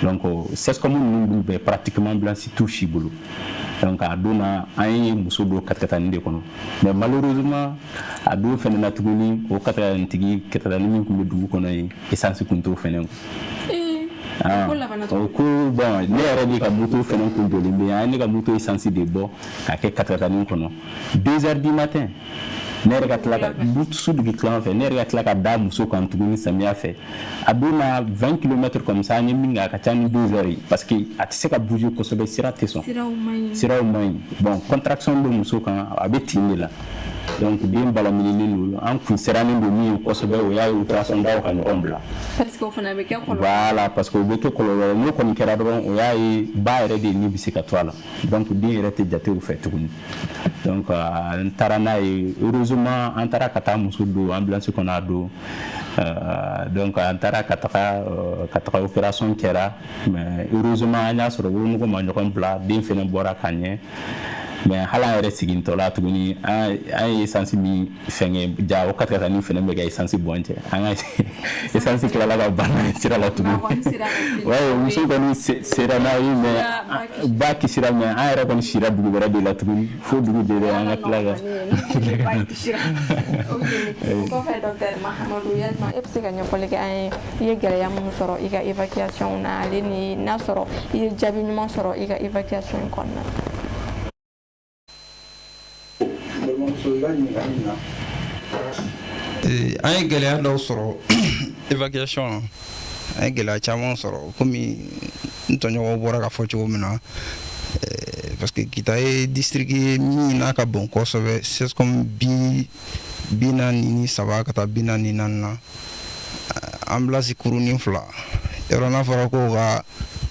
donc c'est comme nous pratiquement blanc si tout chibulu donc a dona ay muso do katkatani de kono mais malheureusement a do fene na tuguni o katkatani tigi katkatani min ko dugu kono e essence kunto fene ko bon ne yɛrɛ de ka moto fɛnɛ kun jɔlen bɛ yan ne ka moto essence de bɔ ka kɛ katkatani kɔnɔ 2h du matin ne yɛrɛ ka tila ka su dugu tilan fɛ ne yɛrɛ ka tila ka da muso kan tuguni samiya fɛ a donna 20 km comme ça an ye min kɛ a ka ca ni 2h ye parce que a tɛ se ka bouger kosɛbɛ sira tɛ sɔn siraw man ɲi bon contraction bɛ muso kan a bɛ tin de la donc den balamininen don an kun sirannen don min ye kosɛbɛ o y'a ye ultrason daw ka ɲɔgɔn bila parce que o fana bɛ kɛ kɔlɔlɔ voilà parce que o bɛ kɛ kɔlɔlɔ n'o kɔni kɛra dɔrɔn o y'a ye ba yɛrɛ de ni bɛ se ka to a la donc den yɛrɛ tɛ jate o fɛ tuguni donc n taara n'a ye heureusement an taara ka taa muso don ambulance kɔnɔ a don donc an taara ka taga opération kɛra mais heureusement an y'a sɔrɔ wolonugu ma ɲɔgɔn bila den fɛnɛ bɔra ka ɲɛ mais hala yɛrɛ sigintɔ la tuguni an ye essence min fɛngɛ ja o katkatani fɛnɛ bɛ ka essence bɔn cɛ an ka essence tilala ka banna sira la tuguni ouais muso kɔni sera n'a ye mais ba kisira mais an yɛrɛ kɔni sira dugu wɛrɛ de la tuguni fo dugu de an ka tila ka kɔfɛ docteur Mahamadou yalima e bɛ se ka ɲɛfɔli kɛ an ye i ye gɛlɛya minnu sɔrɔ i ka évacuation na ale ni n'a sɔrɔ i ye jaabi ɲuman sɔrɔ i ka évacuation in kɔnɔna na. An ye gɛlɛya dɔw sɔrɔ évacuation an ye gɛlɛya caman sɔrɔ komi n tɔɲɔgɔn bɔra ka fɔ cogo min na parce que Kita ye district ye min n'a ka bon kosɛbɛ c'est comme bi 43 ka taa 44 na ambulance kurunin 2 yɔrɔ n'a fɔra ko ka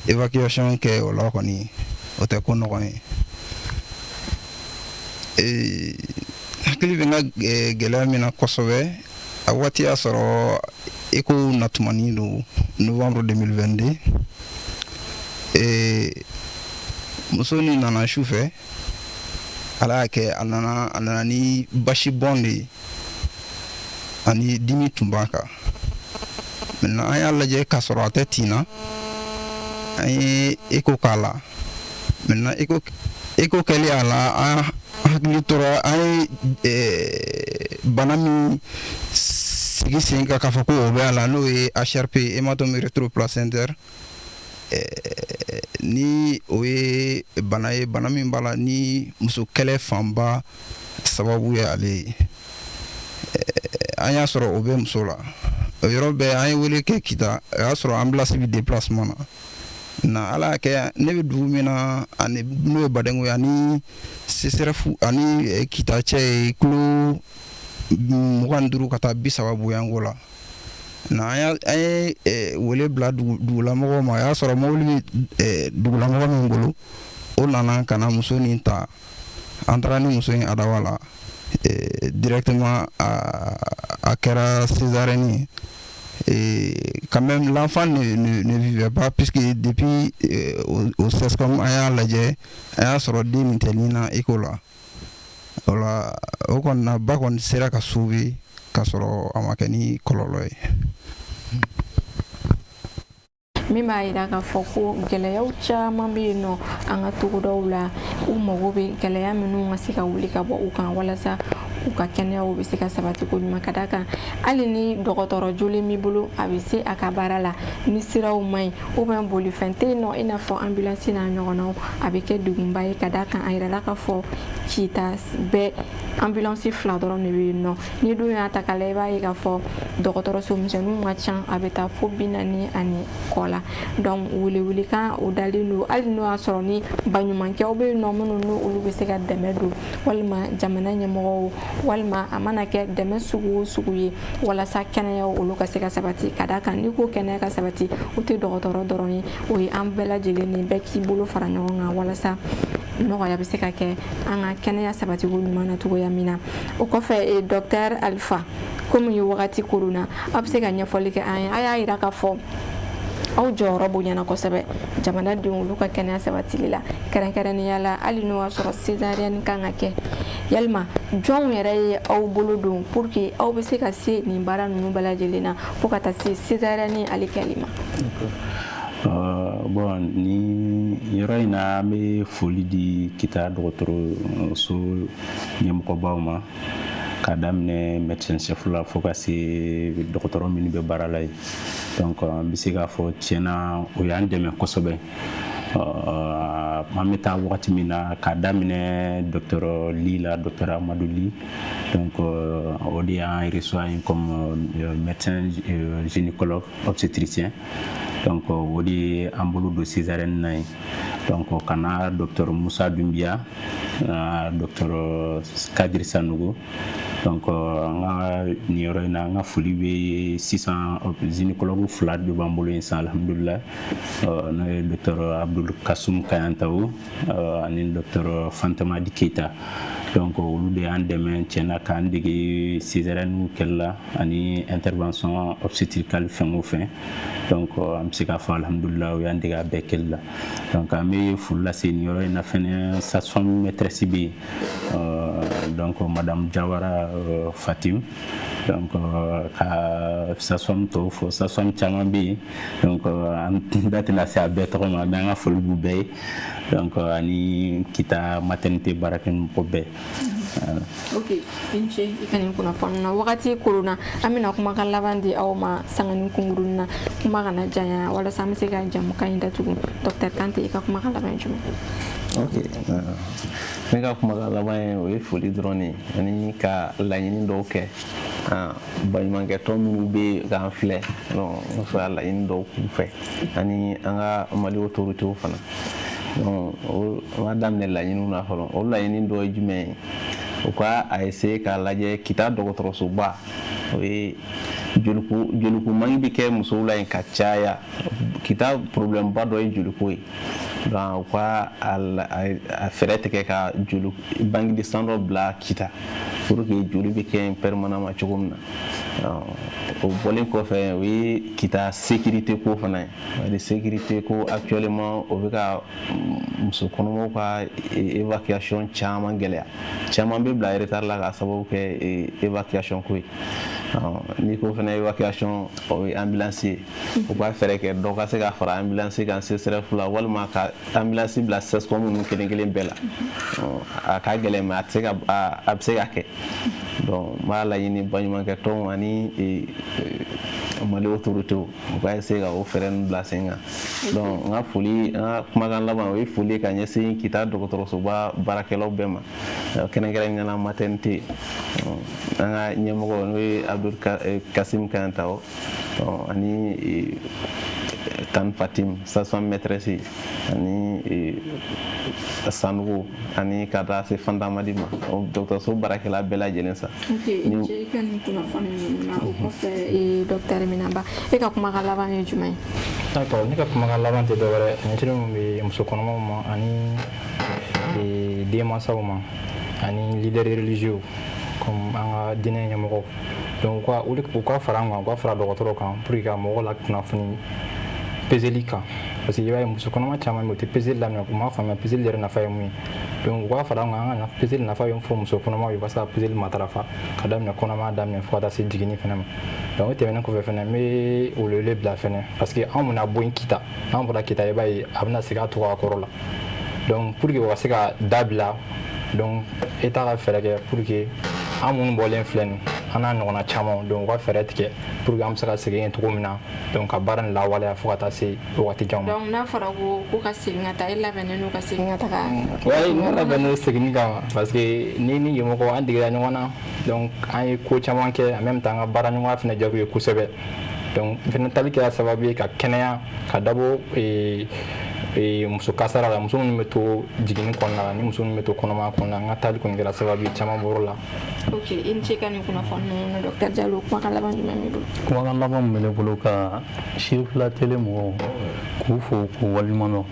évacuation kɛ o la kɔni o tɛ ko nɔgɔn ye hakili bɛ n ka gɛlɛya min na kosɛbɛ a waati y'a sɔrɔ ECHO natumani don novembre 2022 muso ni nana su fɛ ala y'a kɛ a nana ni basi bɔn de ye ani dimi tun b'a kan maintenant an y'a lajɛ k'a sɔrɔ a tɛ tin na an ye ECHO k'a la maintenant ECHO kɛli a la an hakili tora an ye bana min sigi sen kan k'a fɔ ko o bɛ a la n'o ye HRP hématome rétroplacentaire ni o ye bana ye bana min b'a la ni muso kɛlɛ fanba sababu ye ale ye an y'a sɔrɔ o bɛ muso la o yɔrɔ bɛɛ an ye wele kɛ Kita o y'a sɔrɔ ambulance bɛ déplacement na ala y'a kɛ ne bɛ dugu min na ani n'o ye Badengo ye ani CSRF ani Kita cɛ ye kilo 25 ka taa 30 boyanko la na an ye wele bila dugulamɔgɔw ma a y'a sɔrɔ mobili bɛ dugulamɔgɔ min bolo o nana ka na muso nin ta an taara ni muso in Adawa la directement a kɛra césarienne quand même l'enfant ne vivait pas puisque depuis au CESCOM an y'a lajɛ an y'a sɔrɔ den nin tɛ nin na ECHO la o la o kɔni na ba kɔni sera ka sauver k'a sɔrɔ a ma kɛ ni kɔlɔlɔ ye min b'a jira k'a fɔ ko gɛlɛyaw caman bɛ yen nɔ an ka togodaw la u mago bɛ gɛlɛya minnu ka se ka wuli ka bɔ u kan walasa u ka kɛnɛyaw bɛ se ka sabati ko ɲuman ka d'a kan hali ni dɔgɔtɔrɔ jolen b'i bolo a bɛ se a ka baara la ni siraw man ɲi ou bien bolifɛn tɛ yen nɔ i n'a fɔ ambulance n'a ɲɔgɔnnaw a bɛ kɛ degunba ye ka d'a kan a yirala k'a fɔ Kita bɛɛ ambulance 2 dɔrɔn de bɛ yen nɔ ni dun y'a ta k'a lajɛ i b'a ye k'a fɔ dɔgɔtɔrɔso misɛnninw ka ca a bɛ taa fo 40 ani kɔ la donc welewelekan o dalen don hali n'o y'a sɔrɔ ni baɲumankɛw bɛ yen nɔ minnu n'olu bɛ se ka dɛmɛ don walima jamana ɲɛmɔgɔw walima a mana kɛ dɛmɛ sugu o sugu ye walasa kɛnɛyaw olu ka se ka sabati ka d'a kan n'i ko kɛnɛya ka sabati o tɛ dɔgɔtɔrɔ dɔrɔn ye o ye an bɛɛ lajɛlen ni bɛɛ k'i bolo fara ɲɔgɔn kan walasa nɔgɔya bɛ se ka kɛ an ka kɛnɛya sabati ko ɲuman na cogoya min na o kɔfɛ docteur Alifa komi ye wagati koronna a bɛ se ka ɲɛfɔli kɛ an ye a y'a jira k'a fɔ aw jɔyɔrɔ bonyana kosɛbɛ jamanadenw olu ka kɛnɛya sabatili la kɛrɛnkɛrɛnnenya la hali n'o y'a sɔrɔ césarienne kan ka kɛ yalima jɔnw yɛrɛ ye aw bolo don pour que aw bɛ se ka se nin baara ninnu bɛɛ lajɛlen na fo ka taa se césarienne ale kɛli ma Bon ni yɔrɔ in na an bɛ foli di kita dɔgɔtɔrɔso ɲɛmɔgɔbaw ma k'a daminɛ médecin chef la fo ka se dɔgɔtɔrɔ minnu bɛ baara la yen donc an bɛ se k'a fɔ tiɲɛna o y'an dɛmɛ kosɛbɛ an bɛ taa wagati min na k'a daminɛ docteur Li la docteur Amadou Li donc o de y'an reçoit comme médecin gynécologue obstétricien donc o de an bolo don césarienne na ye donc kana docteur Moussa Doumbia docteur Kadri Sanogo donc an ka nin yɔrɔ in na an ka foli bɛ sisan gynécologue fila de b'an bolo yen sisan alhamdulillah n'o ye docteur Abdul Kasum Kayantaw ani docteur Fantamadi Keita donc olu de y'an dɛmɛ tiɲɛna k'an dege césarienne kɛli la ani intervention obstétricale fɛn o fɛn donc an bɛ se k'a fɔ alhamdulillah o y'an dege a bɛɛ kɛli la donc an bɛ foli lase nin yɔrɔ in na fɛnɛ sage-femme maîtresse bɛ yen donc madame Jawara Fatim donc ka sage-femme tɔw fɔ sage-femme caman bɛ yen donc an da tɛna se a bɛɛ tɔgɔ ma mais an ka foli b'u bɛɛ ye donc ani kita maternité baarakɛɲɔgɔn bɛɛ. Ok, Inche i ka nin kunnafoni na wagati korona an bɛna kumakan laban di aw ma sanga ni kunkurunin na kuma kana janya walasa an bɛ se ka jamukan in datugu Dr Kante i ka kumakan laban ye jumɛn? Ok, ne ka kumakan laban ye o ye foli dɔrɔn de ye ani ka laɲini dɔw kɛ baɲumankɛtɔn minnu bɛ k'an filɛ n fɛ ka laɲini dɔw k'u fɛ ani an ka Mali autorités fana donc o ma daminɛ laɲiniw na fɔlɔ o laɲini dɔ ye jumɛn ye u ka a essayer k'a lajɛ kita dɔgɔtɔrɔsoba o ye joliko manki bɛ kɛ musow la yen ka caya kita problème ba dɔ ye joliko ye donc u ka a fɛɛrɛ tigɛ ka joli banque de sang dɔ bila kita pour que joli bɛ kɛ permanemment cogo min na o bɔlen kɔfɛ o ye kita sécurité ko fana ye de sécurité ko actuellement o bɛ ka muso kɔnɔmaw ka évacuation caman gɛlɛya caman bɛ bila retard la k'a sababu kɛ évacuation ko ye n'i ko fana évacuation o ye ambulance ye u b'a fɛɛrɛ kɛ dɔ ka se ka fara ambulance kan CSRF la walima ka ambulance bila SESCOM ninnu kelen kelen bɛɛ la a ka gɛlɛn mais a bɛ se ka kɛ donc n b'a laɲini baɲumankɛtɔnw ani Mali autorités u ka essayer ka o fɛɛrɛ ninnu bila sen kan donc n ka kumakan laban o ye foli ka ɲɛsin kita dɔgɔtɔrɔsoba baarakɛlaw bɛɛ ma kɛrɛnkɛrɛnnenya maternité an ka ɲɛmɔgɔ n'o ye Abdul Kasim Kayantaw ani Tan Fatim sage-femme maîtresse ani Sanogo ani ka taa se Fantamadi ma dɔgɔtɔrɔso baarakɛla bɛɛ lajɛlen sa. Ok, i ka nin kunnafoni ninnu na o kɔfɛ docteur Minaba e ka kumakan laban ye jumɛn ye? D'accord, ne ka kumakan laban tɛ dɔwɛrɛ ɲɛsinnen min bɛ muso kɔnɔmaw ma ani denmansaw ma ani leaders religieux comme an ka diinɛ ɲɛmɔgɔw donc u ka fara an kan u ka fara dɔgɔtɔrɔw kan pour que ka mɔgɔw la kunnafoni peseli kan parce que i b'a ye muso kɔnɔma caman bɛ u tɛ peseli daminɛ u m'a faamuya peseli yɛrɛ nafa ye mun ye donc u ka fara an kan an ka peseli nafa ye fɔ muso kɔnɔmaw ye walasa ka peseli matarafa ka daminɛ kɔnɔmaya daminɛ fo ka taa se jiginni fana ma donc o tɛmɛnen kɔfɛ fana n bɛ wele bila fana parce que anw bɛna bɔ yen kita n'an bɔra kita i b'a ye a bɛna segin a tɔgɔ a kɔrɔ la donc pour que u ka se ka dabila donc État ka fɛɛrɛ kɛ pour que an minnu bɔlen filɛ nin an n'a ɲɔgɔnna caman donc u ka fɛɛrɛ tigɛ pour que an bɛ se ka segin yen cogo min na donc ka baara nin lawaleya fo ka taa se wagati jan ma. donc n'a fɔra ko ka segin ka taa i labɛnnen don ka segin ka taga. oui ne labɛnnen segin kama parce que ni ɲɛmɔgɔ an degera ɲɔgɔn na donc an ye ko caman kɛ en même temps an ka baara ɲɔgɔnya fana jago ye kosɛbɛ donc fana tali kɛra sababu ye ka kɛnɛya ka dabɔ muso kasara la muso minnu bɛ to jiginni kɔnɔna la ni muso minnu bɛ to kɔnɔmaya kɔnɔna la an ka taali kɔni kɛra sababu ye caman bɔr'o la. ok i ni ce ka nin kunnafoni ninnu na docteur Jalo kumakan laban jumɛn b'i bolo. kumakan laban min bɛ ne bolo ka Sirifila tele mɔgɔw k'u fo k'u waleɲuman dɔn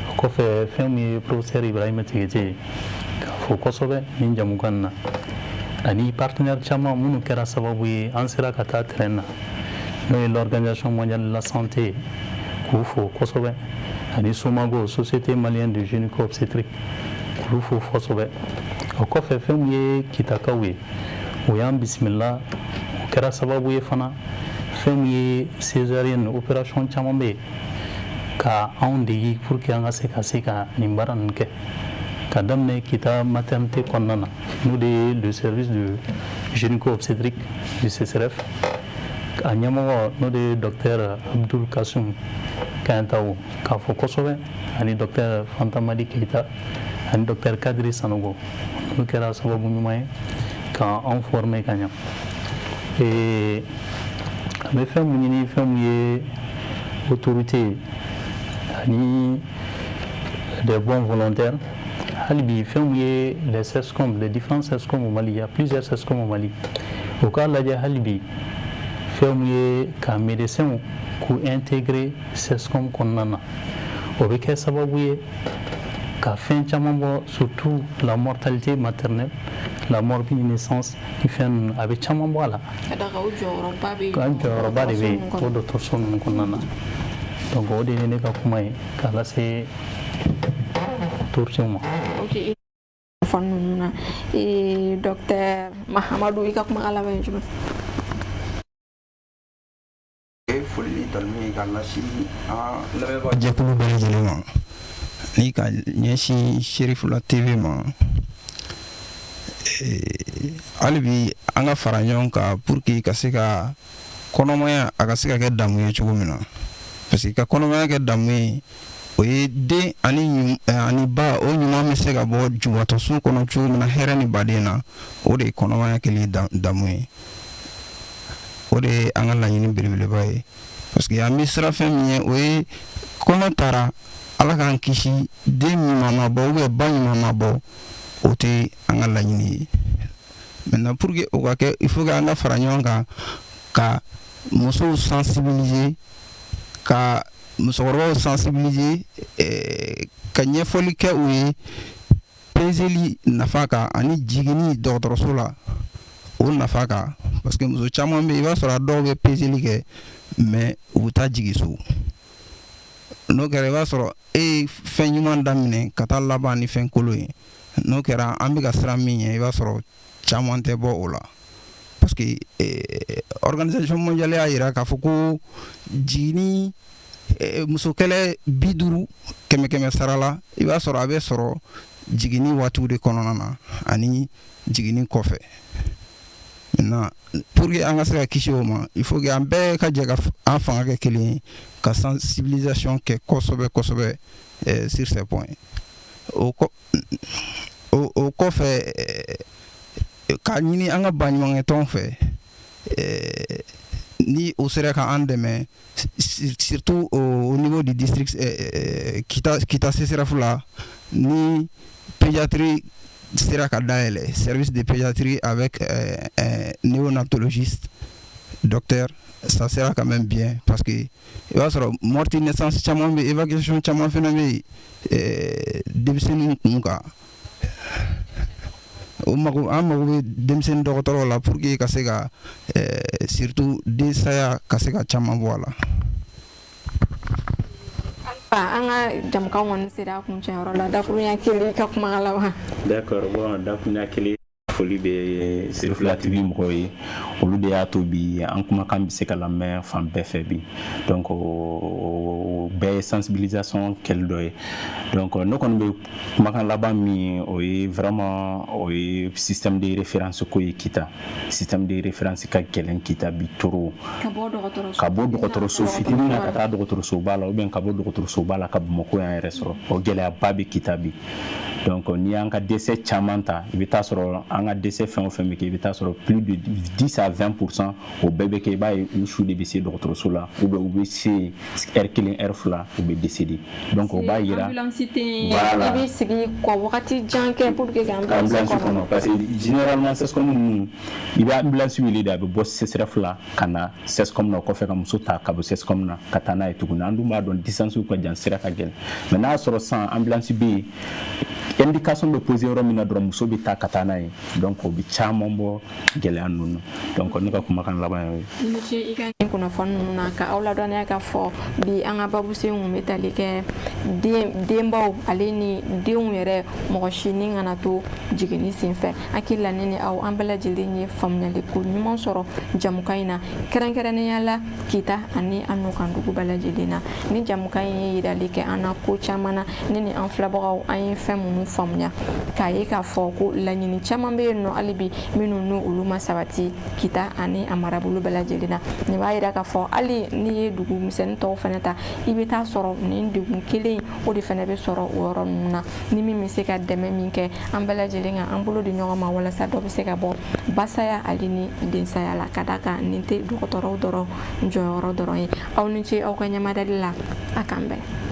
o kɔfɛ fɛn min ye professeur Ibrahima Tigete k'a fo kosɛbɛ nin jamukan na ani partenaire caman minnu kɛra sababu ye an sera ka taa terrain na n'o ye l'Organisation mondiale de la santé k'u fo kosɛbɛ ani Somago société malienne de gynéco-obstétrique k'u fo kosɛbɛ o kɔfɛ fɛn min ye kitakaw ye o y'an bisimila o kɛra sababu ye fana fɛn min ye césarienne opération caman bɛ yen ka anw degi pour que an ka se ka nin baara ninnu kɛ ka daminɛ kita maternité kɔnɔna na n'o de ye le service de gynéco-obstétrique du CCRF a ɲɛmɔgɔ n'o de ye docteur Abdul Kasum Kayantawo k'a fɔ kosɛbɛ ani docteur Fantamadi Keita ani docteur Kadri Sanogo olu kɛra sababu ɲuman ye ka anw former ka ɲa a bɛ fɛn mun ɲini fɛn mun ye autorité ani des bons volontaires hali bi fɛn mun ye les SESCOM les différents SESCOM au Mali il y a plusieurs SESCOM au Mali o k'a lajɛ hali bi fɛn mun ye ka médecins k'u intégrer SESCOM kɔnɔna na o bɛ kɛ sababu ye ka fɛn caman bɔ surtout la mortalité maternelle la morbide naissance ni fɛn ninnu a bɛ caman bɔ a la jɔyɔrɔba de bɛ yen o dɔgɔtɔrɔso ninnu kɔnɔna na donc o de ye ne ka kuma ye k'a lase autorités ma. fan ninnu na docteur Mahamadu i ka kuma laban ye jumɛn? foli ni talimi ye k'a lasi an lamɛnbaga jɛkulu bɛɛ lajɛlen ma ni ka ɲɛsin Sherifula TV ma hali bi an ka fara ɲɔgɔn kan pour que ka se ka kɔnɔmaya a ka se ka kɛ damu ye cogo min na parce que ka kɔnɔmaya kɛ damu ye o ye den ani ba o ɲuman bɛ se ka bɔ jubatɔso kɔnɔ cogo min na hɛrɛ ni baden na o de ye kɔnɔmaya kɛli damu ye o de ye an ka laɲini belebeleba ye parce que an bɛ sira fɛn min ye o ye kɔnɔ taara ala k'an kisi den ɲuman ma bɔ ou bien ba ɲuman ma bɔ o tɛ an ka laɲini ye maintenant pour que o ka kɛ il faut que an ka fara ɲɔgɔn kan ka musow sensibiliser ka musokɔrɔbaw sensibiliser ka ɲɛfɔli kɛ u ye peseli nafa kan ani jiginni dɔgɔtɔrɔso la o nafa kan parce que muso caman bɛ yen i b'a sɔrɔ a dɔw bɛ peseli kɛ mais u bɛ taa jigin so n'o kɛra i b'a sɔrɔ e ye fɛn ɲuman daminɛ ka taa laban ni fɛn kolon ye n'o kɛra an bɛ ka siran min ɲɛ i b'a sɔrɔ caman tɛ bɔ o la parce que organisation mondiale y'a jira k'a fɔ ko jiginni muso kɛlɛ 50 100 sara la i b'a sɔrɔ a bɛ sɔrɔ jiginni waatiw de kɔnɔna na ani jiginni kɔfɛ maintenant pour que an ka se ka kisi o ma il faut que an bɛɛ ka jɛ ka an fanga kɛ kelen ye ka sensibilisation kɛ kosɛbɛ kosɛbɛ sur ces points o kɔfɛ ka ɲini an ka baɲumankɛtɔnw fɛ ni o sera ka an dɛmɛ surtout au niveau du district Kita CCRF la ni pédiatrie sera ka dayɛlɛ service de pédiatrie avec néonatologiste docteur ça sera quand même bien parce que i b'a sɔrɔ morti naissance caman bɛ évacuation caman fana bɛ denmisɛnninw kun kan an mago bɛ denmisɛnnin dɔgɔtɔrɔw la pour que ka se ka surtout den saya ka se ka caman bɔ a la. an ka jamukan kɔni sera a kuncɛyɔrɔ la dakuruɲa kelen ka kuma laban. D'accord bon dakuruɲa kelen foli bɛ Sherifula TV mɔgɔw ye olu de y'a to bi an kumakan bɛ se ka lamɛn fan bɛɛ fɛ bi donc o bɛɛ ye sensibilisation kɛli dɔ ye donc ne kɔni bɛ kumakan laban min o ye vraiment o ye système de référence ko ye Kita système de référence ka gɛlɛn Kita bi trop ka bɔ dɔgɔtɔrɔso fitinin na ka taa dɔgɔtɔrɔsoba la ou bien ka bɔ dɔgɔtɔrɔsoba la ka Bamakɔ yan yɛrɛ sɔrɔ o gɛlɛyaba bɛ Kita bi donc ni y'an ka décès caman ta i bɛ taa sɔrɔ an ka décès fɛn o fɛn bɛ kɛ i bɛ taa sɔrɔ plus de 10 à 20% o bɛɛ bɛ kɛ i b'a ye u su de bɛ se dɔgɔtɔrɔso la ou bien u bɛ se heure 1 heure 2 u bɛ décédé donc o b'a yira ambulance tɛ i bɛ sigi ka wagati jan kɛ pour que ambulance kɔnɔ parce que généralement SESCOM ninnu i bɛ ambulance wele de a bɛ bɔ CCRF la ka na SESCOM na o kɔfɛ ka muso ta ka bɔ SESCOM na ka taa n'a ye tuguni an dun b'a dɔn distance ka jan sira ka gɛlɛn mais n'a y'a sɔrɔ sisan ambulance bɛ yen indication bɛ posé yɔrɔ min na dɔrɔn muso bɛ taa ka taa n'a ye donc o bɛ caman bɔ gɛlɛya ninnu donc ne ka kumakan laban ye o ye. kunnafoni ninnu na ka aw ladɔnniya k'a fɔ bi an ka babusen kun bɛ tali kɛ denbaw ale ni denw yɛrɛ mɔgɔ si ni kana to jiginni senfɛ hakili la ne ni aw an bɛɛ lajɛlen ye faamuyali ko ɲuman sɔrɔ jamukan in na kɛrɛnkɛrɛnnenya la kita ani an n'u kan dugu bɛɛ lajɛlen na ni jamukan in ye yirali kɛ an na ko caman na ne ni an filɛbagaw an ye fɛn minnu faamuya k'a ye k'a fɔ ko laɲini caman bɛ yen nɔ hali bi minnu n'u olu ma sabati kita ani a marabolo bɛɛ lajɛlen na nin b'a yira k'a fɔ hali n'i ye dugu misɛnnin tɔw fana ta i bɛ taa sɔrɔ nin degun kelen o de fana bɛ sɔrɔ o yɔrɔ ninnu na ni min bɛ se ka dɛmɛ min kɛ an bɛɛ lajɛlen ka an bolo di ɲɔgɔn ma walasa dɔ bɛ se ka bɔ basaya ale ni densaya la ka d'a kan nin tɛ dɔgɔtɔrɔw dɔrɔn jɔyɔrɔ dɔrɔn ye aw ni ce aw ka ɲamadali la a k'an bɛn